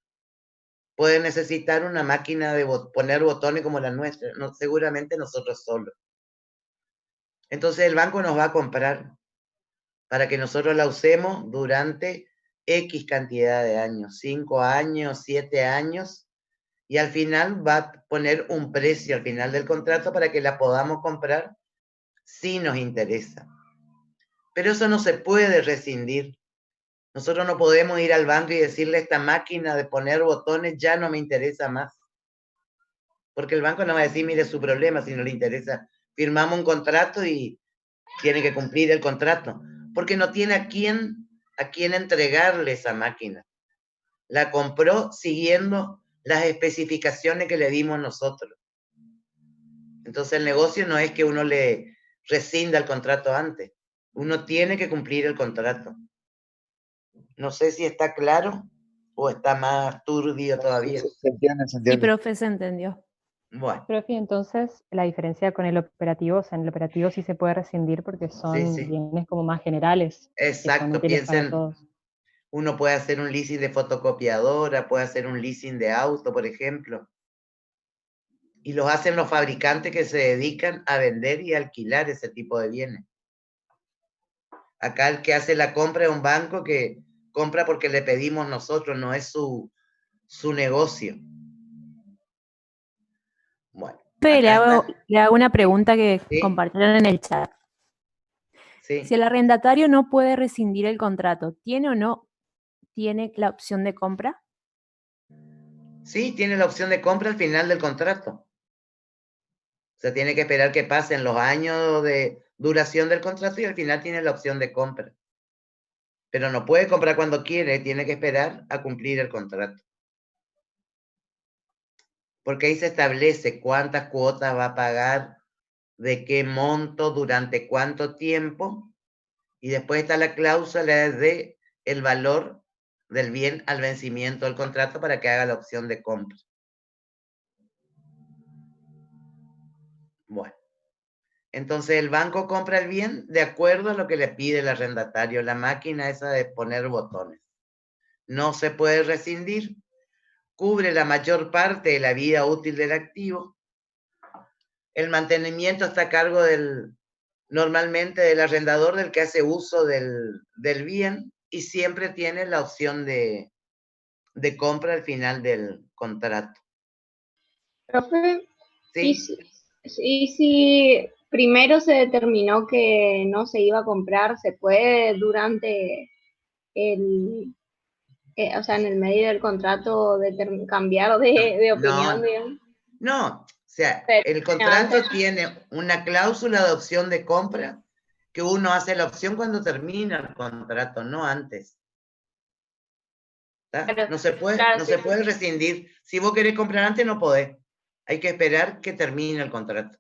pueden necesitar una máquina de poner botones como la nuestra? No, seguramente nosotros solos. Entonces el banco nos va a comprar para que nosotros la usemos durante X cantidad de años, 5 años, 7 años, y al final va a poner un precio al final del contrato para que la podamos comprar si nos interesa. Pero eso no se puede rescindir. Nosotros no podemos ir al banco y decirle, esta máquina de poner botones ya no me interesa más. Porque el banco no va a decir, mire su problema, si no le interesa. Firmamos un contrato y tiene que cumplir el contrato. Porque no tiene a quién entregarle esa máquina. La compró siguiendo las especificaciones que le dimos nosotros. Entonces el negocio no es que uno le rescinda el contrato antes. Uno tiene que cumplir el contrato. No sé si está claro o está más turbio todavía. Se entiende, se Sí, entiende. profe, se entendió. Bueno, Profe, entonces la diferencia con el operativo, o sea, en el operativo sí se puede rescindir porque son sí. bienes como más generales, que son Exacto, útiles para todos. Uno puede hacer un leasing de fotocopiadora, puede hacer un leasing de auto, por ejemplo. Y los hacen los fabricantes que se dedican a vender y alquilar ese tipo de bienes. Acá el que hace la compra es un banco que compra porque le pedimos nosotros, no es su negocio. Bueno. Profe, le acá hago una pregunta que ¿Sí? compartieron en el chat. Sí, Si el arrendatario no puede rescindir el contrato, ¿tiene o no tiene la opción de compra? sí, tiene la opción de compra al final del contrato. O sea, tiene que esperar que pasen los años de duración del contrato y al final tiene la opción de compra. Pero no puede comprar cuando quiere, tiene que esperar a cumplir el contrato. Porque ahí se establece cuántas cuotas va a pagar, de qué monto, durante cuánto tiempo, y después está la cláusula de el valor del bien al vencimiento del contrato para que haga la opción de compra. Bueno, entonces el banco compra el bien de acuerdo a lo que le pide el arrendatario, la máquina esa de poner botones. No se puede rescindir, cubre la mayor parte de la vida útil del activo. El mantenimiento está a cargo normalmente del arrendador, del que hace uso del bien, y siempre tiene la opción de compra al final del contrato. Profe, y ¿Sí? si primero se determinó que no se iba a comprar, ¿se puede durante o sea, en el medio del contrato cambiar de opinión, No, digamos? no, o sea, Pero el contrato tiene una cláusula de opción de compra que uno hace la opción cuando termina el contrato, no antes. Claro, No se puede, claro, no sí. se puede rescindir. Si vos querés comprar antes, no podés. Hay que esperar que termine el contrato.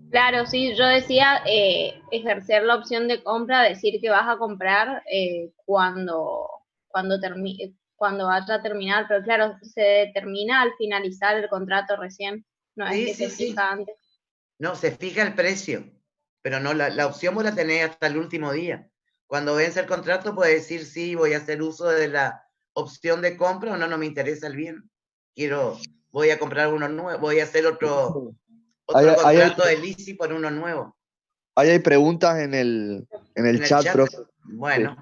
Claro, sí, yo decía ejercer la opción de compra, decir que vas a comprar cuando vaya a terminar, pero claro, se determina al finalizar el contrato recién, no es que Sí, se fija antes. No, se fija el precio, pero no, la opción vos la tenés hasta el último día. Cuando vence el contrato, puedes decir sí, voy a hacer uso de la opción de compra o no, no me interesa el bien. Voy a comprar uno nuevo, voy a hacer otro contrato de leasing por uno nuevo. Ahí hay preguntas en el En el chat, chat, profe. bueno,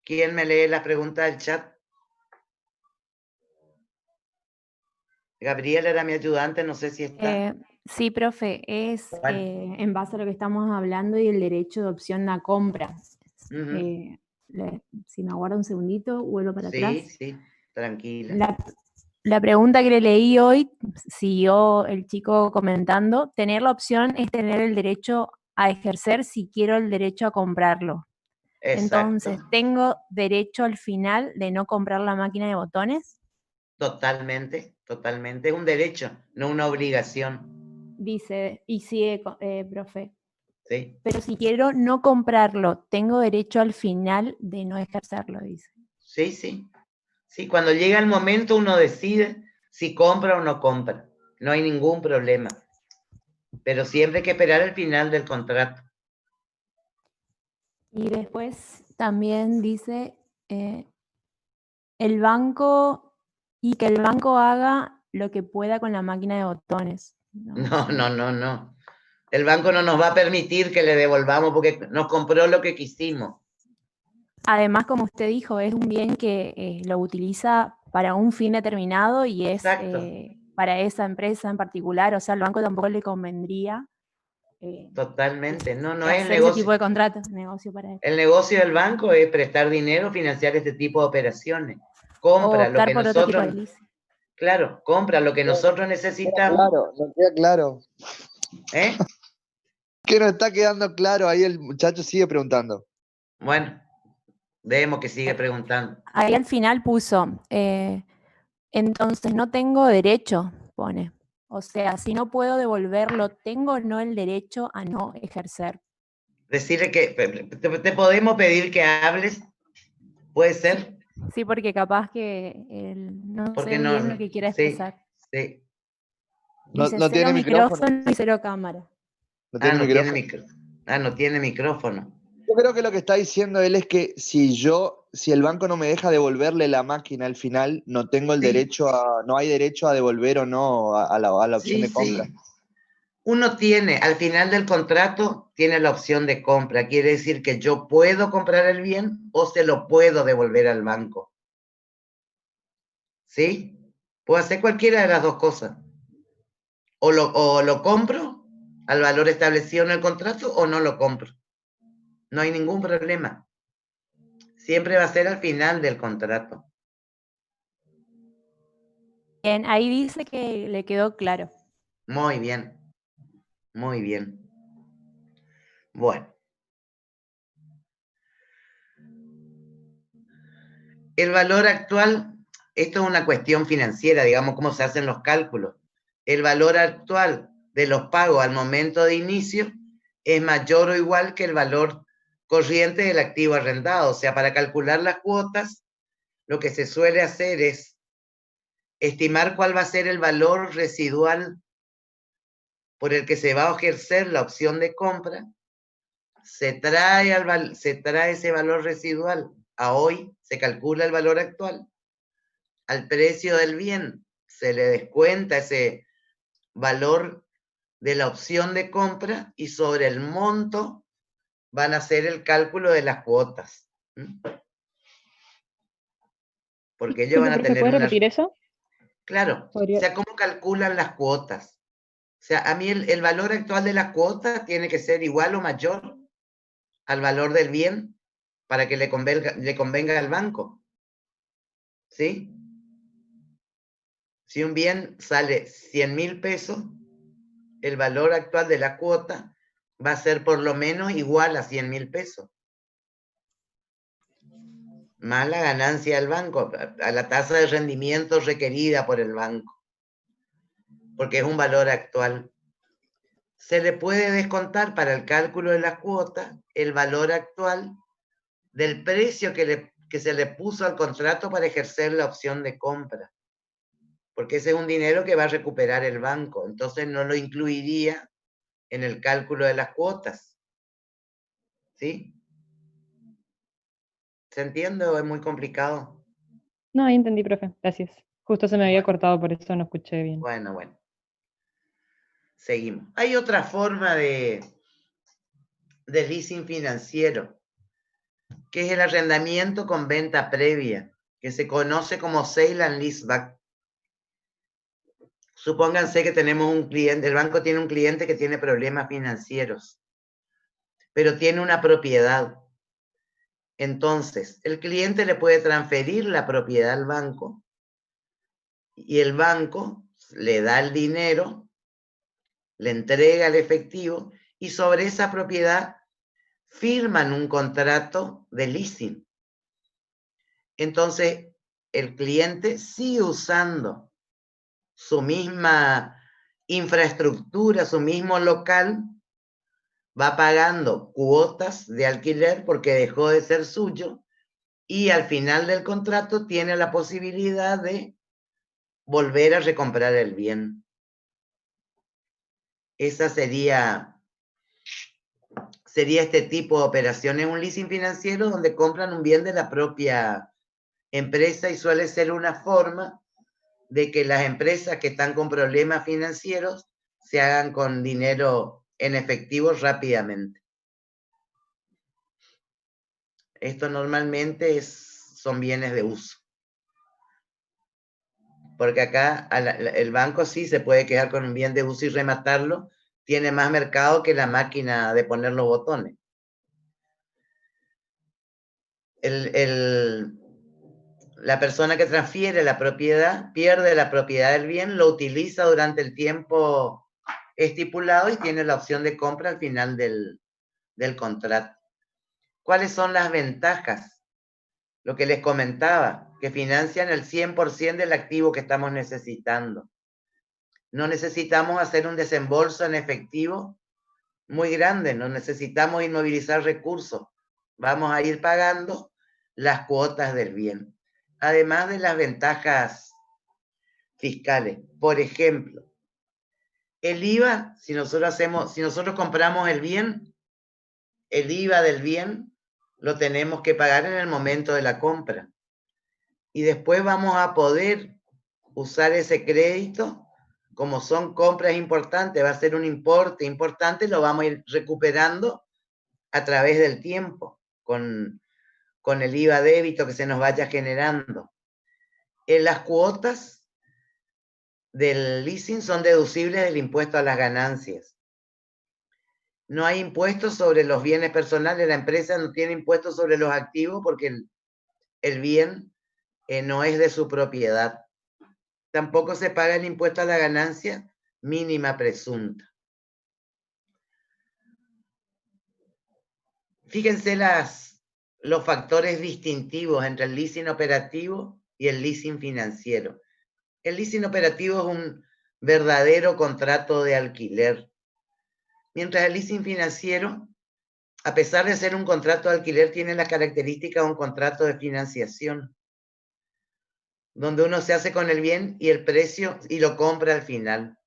¿quién me lee las preguntas del chat? Gabriel era mi ayudante, no sé si está. Sí, profe, es Bueno. en base a lo que estamos hablando y el derecho de opción a compra. Ujú. Si me aguarda un segundito, vuelvo para atrás. Sí, tranquila. La pregunta que le leí hoy, siguió el chico comentando, tener la opción es tener el derecho a ejercer si quiero el derecho a comprarlo. Exacto. Entonces, ¿tengo derecho al final de no comprar la máquina de botones? Totalmente, totalmente. Es un derecho, no una obligación. Dice, y sigue, profe. ¿Sí? Pero si quiero no comprarlo, ¿tengo derecho al final de no ejercerlo? Dice. Sí. Sí, cuando llega el momento uno decide si compra o no compra. No hay ningún problema. Pero siempre hay que esperar el final del contrato. Y después también dice el banco y que el banco haga lo que pueda con la máquina de botones. No. El banco no nos va a permitir que le devolvamos porque nos compró lo que quisimos. Además, como usted dijo, es un bien que lo utiliza para un fin determinado y es para esa empresa en particular. O sea, al banco tampoco le convendría Totalmente. No es el hacer negocio. ese tipo de contratos, negocio para él. El negocio del banco es prestar dinero, financiar este tipo de operaciones. Compra lo que por otro tipo de nosotros. leasing. Claro, compra lo que nosotros necesitamos. Claro, no queda claro. ¿Eh? ¿Qué no está quedando claro? Ahí el muchacho sigue preguntando. Bueno, vemos que sigue preguntando. Ahí al final puso, entonces no tengo derecho, pone. O sea, si no puedo devolverlo, ¿tengo o no el derecho a no ejercer? Decirle que te podemos pedir que hables, ¿puede ser? Sí, porque capaz que no Porque sé no, bien lo que quiere sí, expresar. sí. Dice No cero tiene micrófono. y cero cámara. No tiene micrófono. No tiene micrófono. Yo creo que lo que está diciendo él es que si el banco no me deja devolverle la máquina al final, no tengo el derecho no hay derecho a devolver o no a la opción de compra. Sí. Uno tiene, al final del contrato, tiene la opción de compra. Quiere decir que yo puedo comprar el bien o se lo puedo devolver al banco. ¿Sí? Puedo hacer cualquiera de las dos cosas. O lo compro al valor establecido en el contrato o no lo compro. No hay ningún problema. Siempre va a ser al final del contrato. Bien, ahí dice que le quedó claro. Muy bien. Muy bien. Bueno. El valor actual, esto es una cuestión financiera, digamos, cómo se hacen los cálculos. El valor actual de los pagos al momento de inicio es mayor o igual que el valor corriente del activo arrendado. O sea, para calcular las cuotas, lo que se suele hacer es estimar cuál va a ser el valor residual por el que se va a ejercer la opción de compra. Se trae ese valor residual a hoy, se calcula el valor actual. Al precio del bien se le descuenta ese valor de la opción de compra y sobre el monto van a hacer el cálculo de las cuotas. Porque ellos van a tener ¿Puedes repetir eso? Claro, o sea, ¿cómo calculan las cuotas? O sea, a mí el valor actual de las cuotas tiene que ser igual o mayor al valor del bien para que le convenga al banco. ¿Sí? Si un bien sale 100.000 pesos, el valor actual de la cuota va a ser por lo menos igual a 100.000 pesos. Más la ganancia del banco, a la tasa de rendimiento requerida por el banco. Porque es un valor actual. Se le puede descontar para el cálculo de la cuota el valor actual del precio que se le puso al contrato para ejercer la opción de compra. Porque ese es un dinero que va a recuperar el banco. Entonces no lo incluiría en el cálculo de las cuotas. ¿Sí? ¿Se entiende o es muy complicado? No, ahí entendí, profe. Gracias. Justo se me había cortado, por eso no escuché bien. Bueno. Seguimos. Hay otra forma de leasing financiero, que es el arrendamiento con venta previa, que se conoce como sale and leaseback. Supónganse que tenemos un cliente, el banco tiene un cliente que tiene problemas financieros, pero tiene una propiedad. Entonces, el cliente le puede transferir la propiedad al banco y el banco le da el dinero, le entrega el efectivo y sobre esa propiedad firman un contrato de leasing. Entonces, el cliente sigue usando su misma infraestructura, su mismo local, va pagando cuotas de alquiler porque dejó de ser suyo y al final del contrato tiene la posibilidad de volver a recomprar el bien. Esa sería este tipo de operaciones, un leasing financiero donde compran un bien de la propia empresa y suele ser una forma de que las empresas que están con problemas financieros se hagan con dinero en efectivo rápidamente. Esto normalmente son bienes de uso. Porque acá el banco sí se puede quedar con un bien de uso y rematarlo, tiene más mercado que la máquina de poner los botones. La persona que transfiere la propiedad pierde la propiedad del bien, lo utiliza durante el tiempo estipulado y tiene la opción de compra al final del contrato. ¿Cuáles son las ventajas? Lo que les comentaba, que financian el 100% del activo que estamos necesitando. No necesitamos hacer un desembolso en efectivo muy grande, no necesitamos inmovilizar recursos. Vamos a ir pagando las cuotas del bien. Además de las ventajas fiscales. Por ejemplo, el IVA, si nosotros compramos el bien, el IVA del bien lo tenemos que pagar en el momento de la compra. Y después vamos a poder usar ese crédito, como son compras importantes, va a ser un importe importante, lo vamos a ir recuperando a través del tiempo, con el IVA débito que se nos vaya generando. Las cuotas del leasing son deducibles del impuesto a las ganancias. no hay impuestos sobre los bienes personales, la empresa no tiene impuestos sobre los activos porque el bien no es de su propiedad. Tampoco se paga el impuesto a la ganancia mínima presunta. Fíjense los factores distintivos entre el leasing operativo y el leasing financiero. El leasing operativo es un verdadero contrato de alquiler, mientras el leasing financiero, a pesar de ser un contrato de alquiler, tiene las características de un contrato de financiación, donde uno se hace con el bien y el precio y lo compra al final.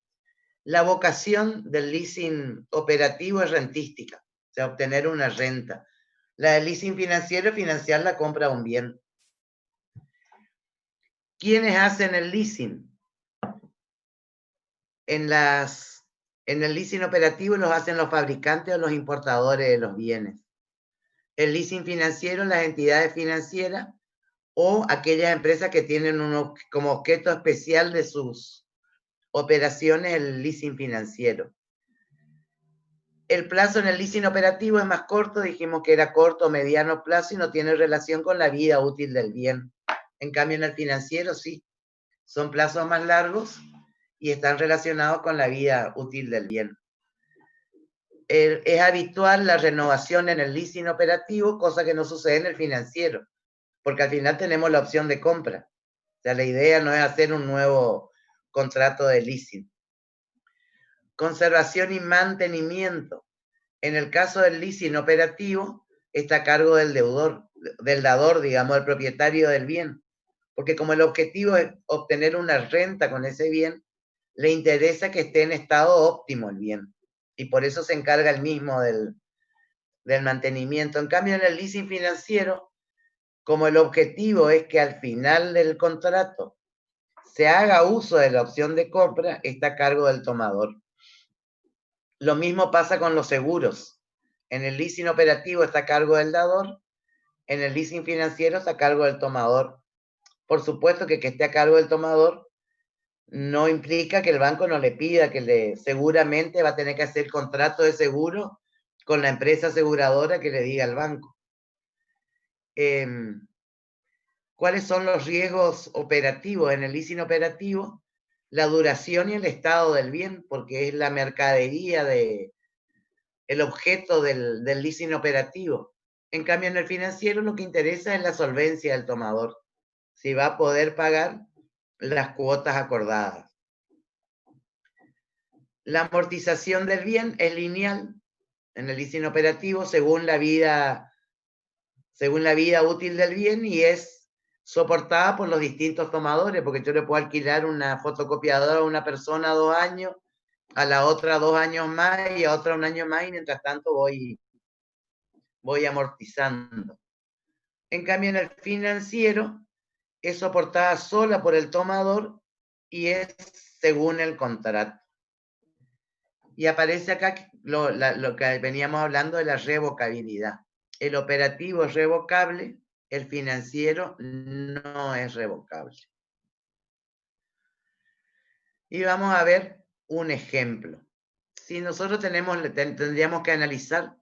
La vocación del leasing operativo es rentística, o sea, obtener una renta. La del leasing financiero es financiar la compra de un bien. ¿Quiénes hacen el leasing? En el leasing operativo los hacen los fabricantes o los importadores de los bienes. El leasing financiero, las entidades financieras o aquellas empresas que tienen como objeto especial de sus operaciones el leasing financiero. El plazo en el leasing operativo es más corto, dijimos que era corto o mediano plazo y no tiene relación con la vida útil del bien. En cambio, en el financiero sí, son plazos más largos y están relacionados con la vida útil del bien. Es habitual la renovación en el leasing operativo, cosa que no sucede en el financiero, porque al final tenemos la opción de compra. O sea, la idea no es hacer un nuevo contrato de leasing. Conservación y mantenimiento. En el caso del leasing operativo, está a cargo del deudor, del dador, digamos, del propietario del bien. Porque como el objetivo es obtener una renta con ese bien, le interesa que esté en estado óptimo el bien. Y por eso se encarga el mismo del mantenimiento. En cambio, en el leasing financiero, como el objetivo es que al final del contrato se haga uso de la opción de compra, está a cargo del tomador. Lo mismo pasa con los seguros. En el leasing operativo está a cargo del dador, en el leasing financiero está a cargo del tomador. Por supuesto que esté a cargo del tomador no implica que el banco no le pida que seguramente va a tener que hacer contrato de seguro con la empresa aseguradora que le diga al banco. ¿Cuáles son los riesgos operativos? En el leasing operativo, la duración y el estado del bien, porque es la mercadería el objeto del leasing operativo. En cambio, en el financiero lo que interesa es la solvencia del tomador, si va a poder pagar las cuotas acordadas. La amortización del bien es lineal en el leasing operativo según la vida útil del bien y es soportada por los distintos tomadores, porque yo le puedo alquilar una fotocopiadora a una persona 2 años, a la otra 2 años más y a otra 1 año más y mientras tanto voy amortizando. En cambio, en el financiero es soportada sola por el tomador y es según el contrato. Y aparece acá lo que veníamos hablando de la revocabilidad. El operativo es revocable, el financiero no es revocable. Y vamos a ver un ejemplo. Si nosotros tendríamos que analizar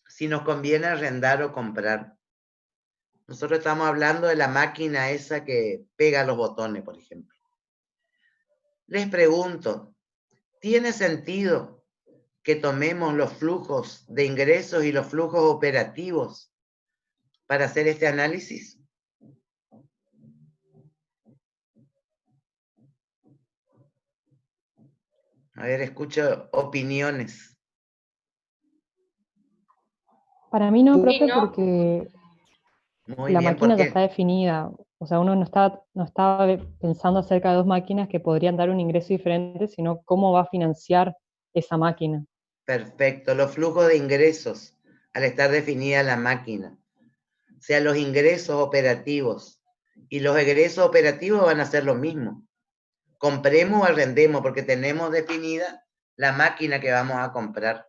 si nos conviene arrendar o comprar. Nosotros estamos hablando de la máquina esa que pega los botones, por ejemplo. Les pregunto, ¿tiene sentido que tomemos los flujos de ingresos y los flujos operativos para hacer este análisis? A ver, escucho opiniones. Para mí no, Sí, profe, no. porque Muy la bien, máquina ya porque está definida. O sea, uno no estaba pensando acerca de dos máquinas que podrían dar un ingreso diferente, sino cómo va a financiar esa máquina. perfecto, los flujos de ingresos, al estar definida la máquina. O sea, los ingresos operativos y los egresos operativos van a ser lo mismo. Compremos o arrendemos porque tenemos definida la máquina que vamos a comprar.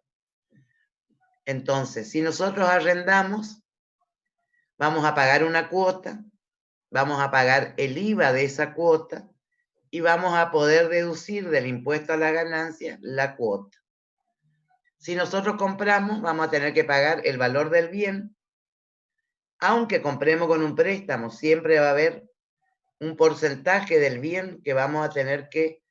Entonces, si nosotros arrendamos, vamos a pagar una cuota, vamos a pagar el IVA de esa cuota y vamos a poder deducir del impuesto a la ganancia la cuota. Si nosotros compramos, vamos a tener que pagar el valor del bien. Aunque compremos con un préstamo, siempre va a haber un porcentaje del bien que vamos a tener que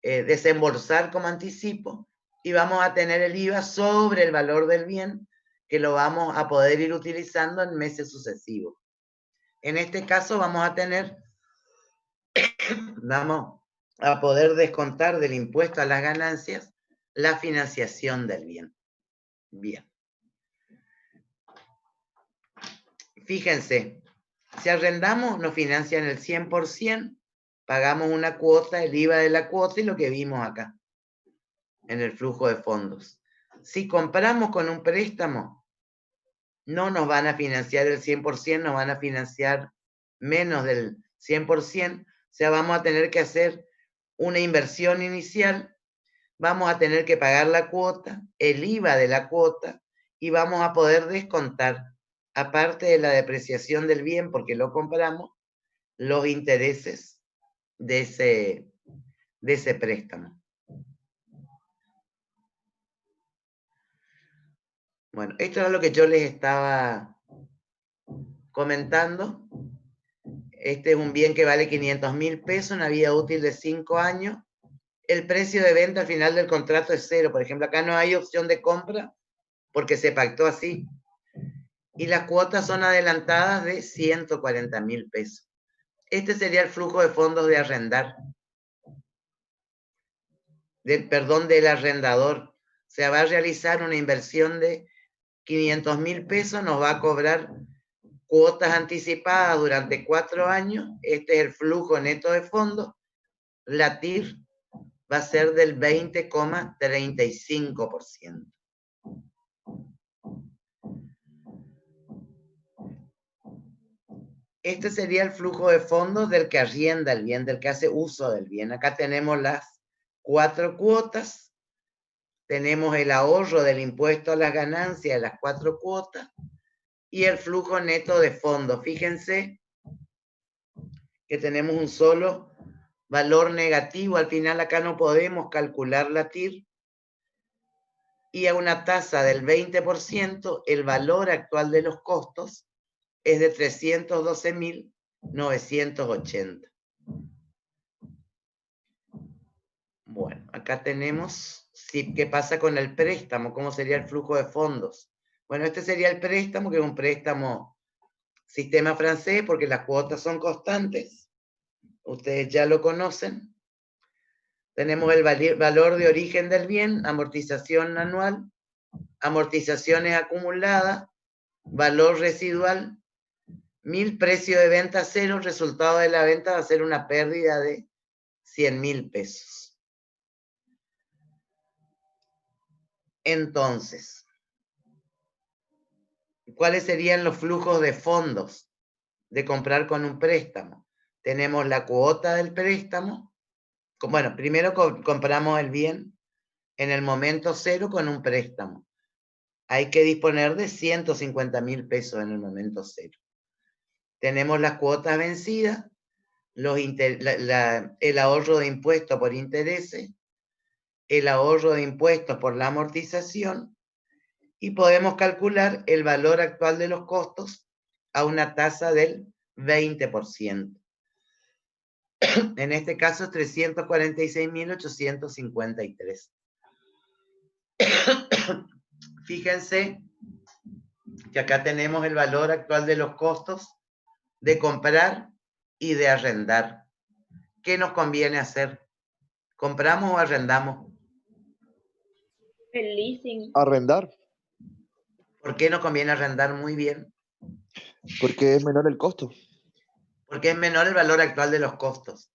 desembolsar como anticipo, y vamos a tener el IVA sobre el valor del bien, que lo vamos a poder ir utilizando en meses sucesivos. En este caso vamos a tener, vamos a poder descontar del impuesto a las ganancias la financiación del bien. Bien. Fíjense, si arrendamos nos financian el 100%, pagamos una cuota, el IVA de la cuota y lo que vimos acá en el flujo de fondos. Si compramos con un préstamo, no nos van a financiar el 100%, nos van a financiar menos del 100%, o sea, vamos a tener que hacer una inversión inicial, vamos a tener que pagar la cuota, el IVA de la cuota, y vamos a poder descontar, aparte de la depreciación del bien, porque lo compramos, los intereses de ese préstamo. Bueno, esto es lo que yo les estaba comentando. Este es un bien que vale 500.000 pesos, una vida útil de 5 años. El precio de venta al final del contrato es 0. Por ejemplo, acá no hay opción de compra porque se pactó así. Y las cuotas son adelantadas de 140.000 pesos. Este sería el flujo de fondos de arrendar. Del arrendador. O sea, va a realizar una inversión de 500.000 pesos, nos va a cobrar cuotas anticipadas durante 4 años. Este es el flujo neto de fondos. La TIR va a ser del 20,35%. Este sería el flujo de fondos del que arrienda el bien, del que hace uso del bien. Acá tenemos las 4 cuotas. Tenemos el ahorro del impuesto a las ganancias de las 4 cuotas y el flujo neto de fondos. Fíjense que tenemos un solo valor negativo. Al final acá no podemos calcular la TIR. Y a una tasa del 20%, el valor actual de los costos es de 312.980. Bueno, acá tenemos qué pasa con el préstamo, cómo sería el flujo de fondos. Bueno, este sería el préstamo, que es un préstamo sistema francés, porque las cuotas son constantes. Ustedes ya lo conocen. Tenemos el valor de origen del bien, amortización anual, amortizaciones acumuladas, valor residual, 1.000, precio de venta 0, resultado de la venta va a ser una pérdida de 100.000 pesos. Entonces, ¿cuáles serían los flujos de fondos de comprar con un préstamo? Tenemos la cuota del préstamo. Bueno, primero compramos el bien en el momento 0 con un préstamo. Hay que disponer de 150.000 pesos en el momento 0. Tenemos las cuotas vencidas, el ahorro de impuestos por intereses, el ahorro de impuestos por la amortización, y podemos calcular el valor actual de los costos a una tasa del 20%. En este caso es 346.853. Fíjense que acá tenemos el valor actual de los costos de comprar y de arrendar. ¿Qué nos conviene hacer? ¿Compramos o arrendamos? El leasing. Arrendar, ¿Por qué nos conviene arrendar? Muy bien. porque es menor el costo. Porque es menor el valor actual de los costos.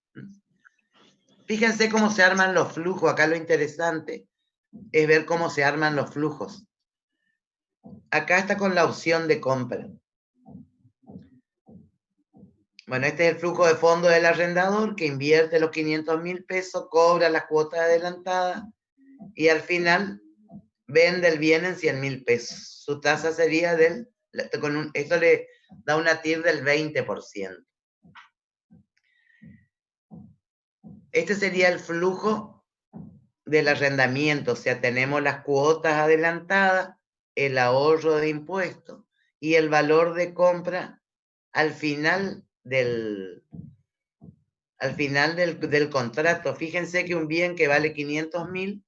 Fíjense cómo se arman los flujos. Acá lo interesante es ver cómo se arman los flujos. Acá está con la opción de compra. Bueno, este es el flujo de fondo del arrendador que invierte los 500.000 pesos, cobra las cuotas adelantadas y al final vende el bien en 100.000 pesos. Su tasa sería esto le da una TIR del 20%. Este sería el flujo del arrendamiento, o sea, tenemos las cuotas adelantadas, el ahorro de impuestos y el valor de compra al final del contrato. Fíjense que un bien que vale 500.000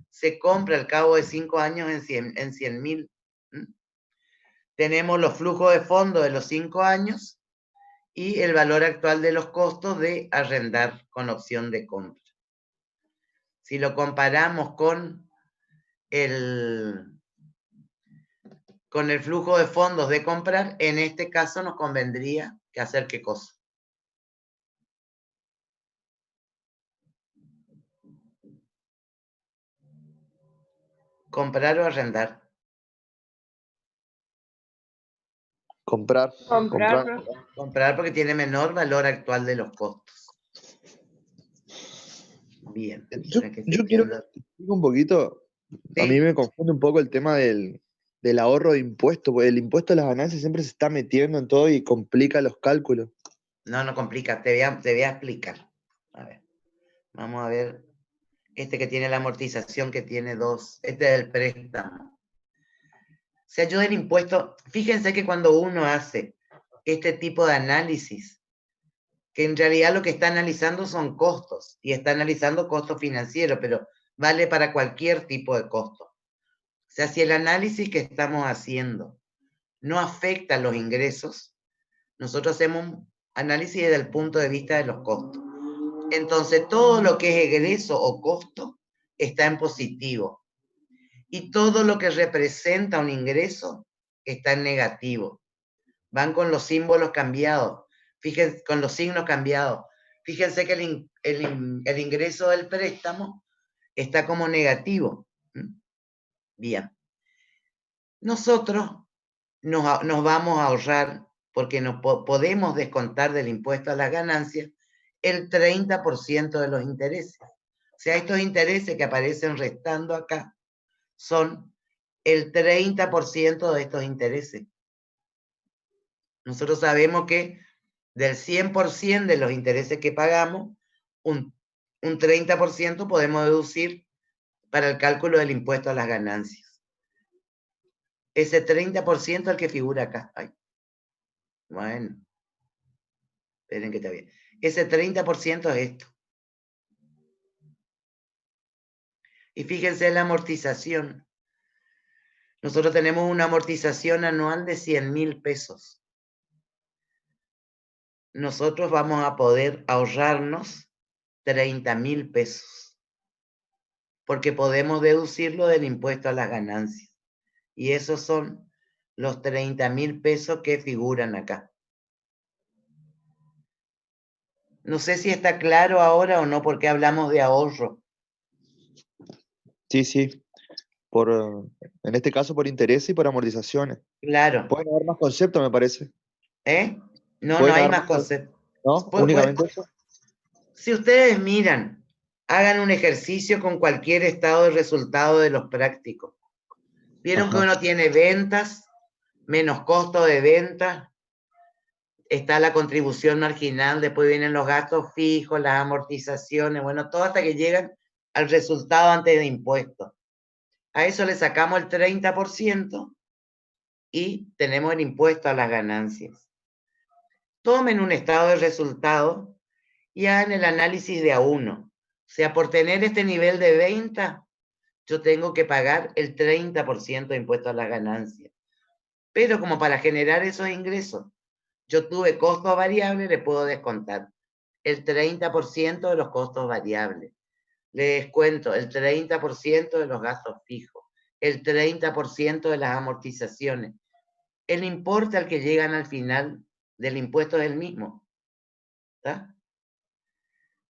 se compra al cabo de 5 años en 100.000. Tenemos los flujos de fondos de los 5 años y el valor actual de los costos de arrendar con opción de compra. Si lo comparamos con el flujo de fondos de comprar, en este caso nos convendría que hacer ¿qué cosa? ¿Comprar o arrendar? Comprar. Comprar porque tiene menor valor actual de los costos. Bien. Yo quiero que explique un poquito. ¿Sí? A mí me confunde un poco el tema del ahorro de impuestos, porque el impuesto a las ganancias siempre se está metiendo en todo y complica los cálculos. No complica, te voy a explicar. A ver, vamos a ver. Este que tiene la amortización, que tiene 2, este es el préstamo. O sea, yo del impuesto, fíjense que cuando uno hace este tipo de análisis, que en realidad lo que está analizando son costos, y está analizando costos financieros, pero vale para cualquier tipo de costo. O sea, si el análisis que estamos haciendo no afecta los ingresos, nosotros hacemos un análisis desde el punto de vista de los costos. Entonces, todo lo que es egreso o costo está en positivo. Y todo lo que representa un ingreso está en negativo. Van con los símbolos cambiados. Fíjense, con los signos cambiados. Fíjense que el ingreso del préstamo está como negativo. Bien. Nosotros nos vamos a ahorrar, porque podemos descontar del impuesto a las ganancias el 30% de los intereses. O sea, estos intereses que aparecen restando acá son el 30% de estos intereses. Nosotros sabemos que del 100% de los intereses que pagamos, un 30% podemos deducir para el cálculo del impuesto a las ganancias. Ese 30% es el que figura acá. Ay. Bueno. Esperen que está bien. Ese 30% es esto. Y fíjense en la amortización. Nosotros tenemos una amortización anual de 100.000 pesos. Nosotros vamos a poder ahorrarnos 30.000 pesos. Porque podemos deducirlo del impuesto a las ganancias. Y esos son los 30.000 pesos que figuran acá. No sé si está claro ahora o no, porque hablamos de ahorro. Sí. En este caso por interés y por amortizaciones. Claro. Pueden haber más conceptos, me parece. No hay más conceptos. ¿No? Únicamente eso. Si ustedes miran, hagan un ejercicio con cualquier estado de resultado de los prácticos. Vieron que uno tiene ventas, menos costo de venta, está la contribución marginal, después vienen los gastos fijos, las amortizaciones, bueno, todo hasta que llegan al resultado antes de impuestos. A eso le sacamos el 30% y tenemos el impuesto a las ganancias. Tomen un estado de resultado y hagan el análisis de a uno. O sea, por tener este nivel de venta, yo tengo que pagar el 30% de impuesto a las ganancias. Pero como para generar esos ingresos, yo tuve costos variables, le puedo descontar el 30% de los costos variables. Le descuento el 30% de los gastos fijos, el 30% de las amortizaciones. El importe al que llegan al final del impuesto es el mismo. ¿Está?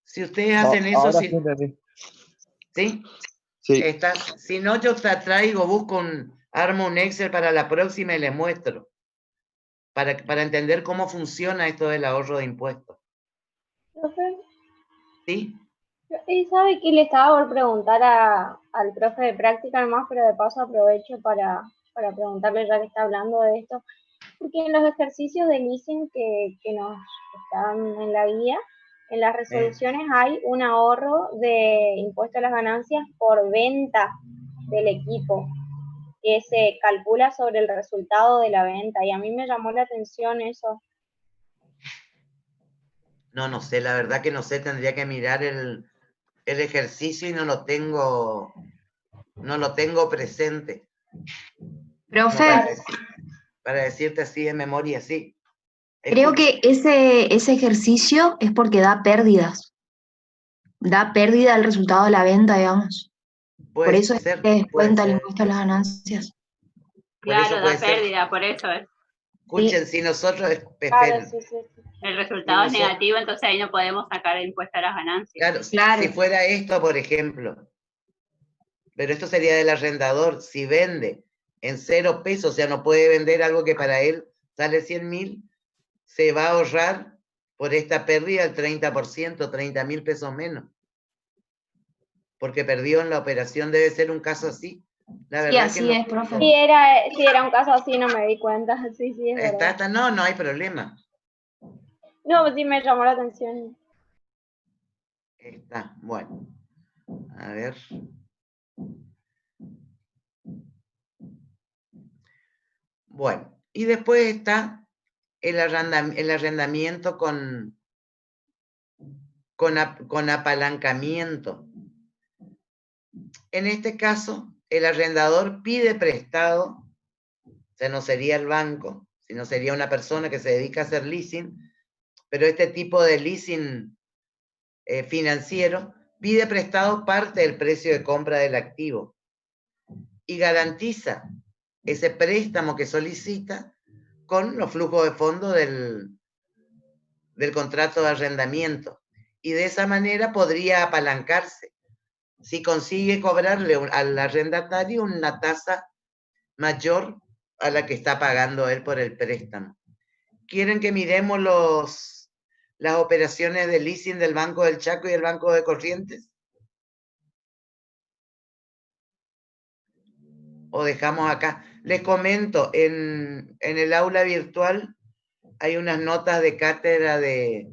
Si ustedes hacen eso, ¿sí? Sí. Si no, yo armo un Excel para la próxima y les muestro. Para entender cómo funciona esto del ahorro de impuestos. ¿Profe? ¿Sí? Y sabe que le estaba por preguntar al profe de práctica nomás, pero de paso aprovecho para preguntarle, ya que está hablando de esto, porque en los ejercicios de leasing que nos están en la guía, en las resoluciones hay un ahorro de impuesto a las ganancias por venta del equipo, que se calcula sobre el resultado de la venta, y a mí me llamó la atención eso. No sé, la verdad que no sé, tendría que mirar el ejercicio y no lo tengo presente. Profe, Para decirte así de memoria, sí. creo que ese ejercicio es porque da pérdidas. Da pérdida el resultado de la venta, digamos. Por eso es que descuenta el impuesto a las ganancias. Claro, da pérdida, por eso es. Escuchen, si nosotros... Claro, sí. El resultado es negativo, entonces ahí no podemos sacar el impuesto a las ganancias. Claro. Si fuera esto, por ejemplo, pero esto sería del arrendador, si vende en 0 pesos, o sea, no puede vender algo que para él sale 100.000, se va a ahorrar por esta pérdida el 30%, 30.000 pesos menos. Porque perdió en la operación, debe ser un caso así. La verdad así que no, es, profe. Si era un caso así, no me di cuenta. Sí, es verdad. No hay problema. No, sí me llamó la atención. Está, bueno. A ver. Bueno, y después está el arrendamiento con apalancamiento. En este caso, el arrendador pide prestado, o sea, no sería el banco, sino sería una persona que se dedica a hacer leasing, pero este tipo de leasing financiero pide prestado parte del precio de compra del activo y garantiza ese préstamo que solicita con los flujos de fondos del contrato de arrendamiento. Y de esa manera podría apalancarse si consigue cobrarle al arrendatario una tasa mayor a la que está pagando él por el préstamo. ¿Quieren que miremos las operaciones de leasing del Banco del Chaco y el Banco de Corrientes? ¿O dejamos acá? Les comento, en el aula virtual hay unas notas de cátedra de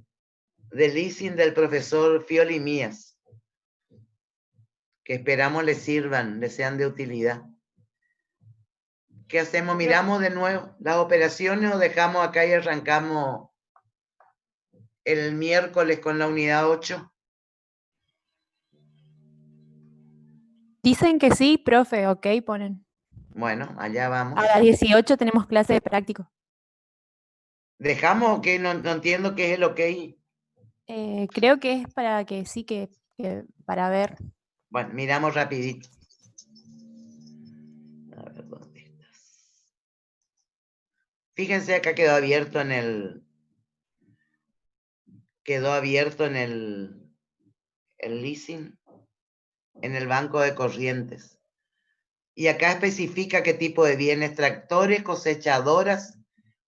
leasing del profesor Fioli Mías, que esperamos les sirvan, les sean de utilidad. ¿Qué hacemos? ¿Miramos de nuevo las operaciones o dejamos acá y arrancamos el miércoles con la unidad 8? Dicen que sí, profe, ok, ponen. Bueno, allá vamos. A las 18 tenemos clase de práctico. ¿Dejamos o qué? No entiendo qué es el ok. Creo que es para que sí, que para ver. Bueno, miramos rapidito. A ver, ¿dónde estás? Fíjense, acá quedó abierto en el leasing, en el Banco de Corrientes. Y acá especifica qué tipo de bienes: tractores, cosechadoras,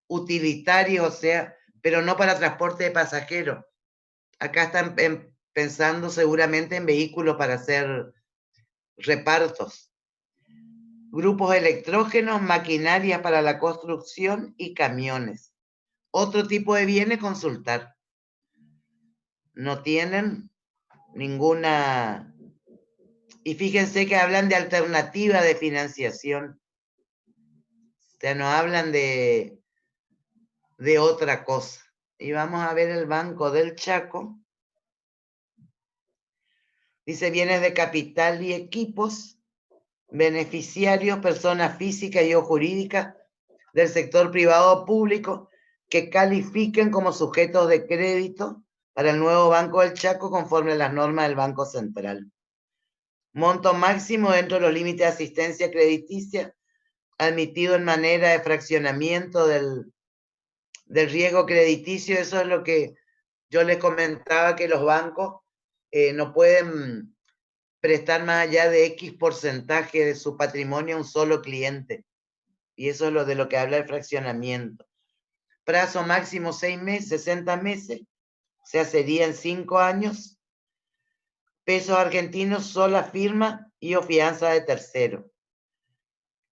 utilitarios, o sea, pero no para transporte de pasajeros. Acá están pensando seguramente en vehículos para hacer repartos. Grupos electrógenos, maquinaria para la construcción y camiones. Otro tipo de bienes, consultar. No tienen ninguna... Y fíjense que hablan de alternativa de financiación. O sea, no hablan de otra cosa. Y vamos a ver el Banco del Chaco. Dice bienes de capital y equipos, beneficiarios, personas físicas y o jurídicas del sector privado o público que califiquen como sujetos de crédito para el nuevo Banco del Chaco conforme a las normas del Banco Central. Monto máximo dentro de los límites de asistencia crediticia admitido en manera de fraccionamiento del riesgo crediticio. Eso es lo que yo les comentaba, que los bancos no pueden prestar más allá de X porcentaje de su patrimonio a un solo cliente. Y eso es de lo que habla el fraccionamiento. Plazo máximo 6 meses, 60 meses, o sea, serían 5 años. Pesos argentinos, sola firma y o fianza de tercero.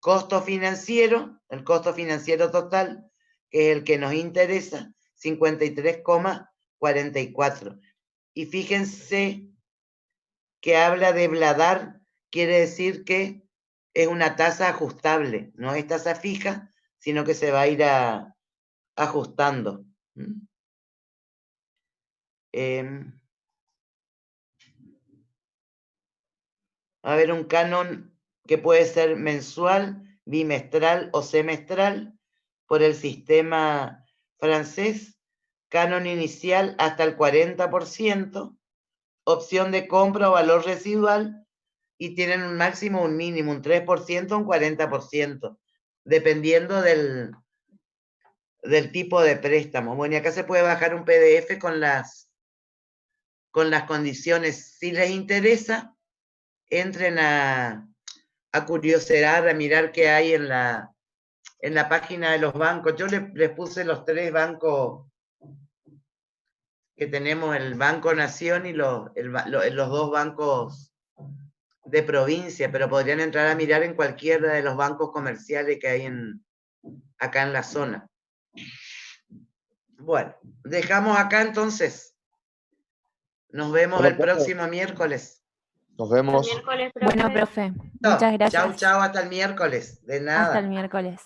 Costo financiero, el costo financiero total, que es el que nos interesa, 53,44. Y fíjense que habla de bladar, quiere decir que es una tasa ajustable, no es tasa fija, sino que se va a ir ajustando. A ver, un canon que puede ser mensual, bimestral o semestral por el sistema francés, canon inicial hasta el 40%, opción de compra o valor residual, y tienen un máximo, un mínimo, un 3%, un 40%, dependiendo del tipo de préstamo. Bueno, y acá se puede bajar un PDF con las condiciones. Si les interesa, entren a curiosear, a mirar qué hay en la página de los bancos. Yo les puse los 3 bancos que tenemos, el Banco Nación y los 2 bancos de provincia, pero podrían entrar a mirar en cualquiera de los bancos comerciales que hay acá en la zona. Bueno, dejamos acá entonces. Nos vemos el próximo miércoles. Nos vemos. Bueno, profe, muchas gracias. Chau, hasta el miércoles. De nada. Hasta el miércoles.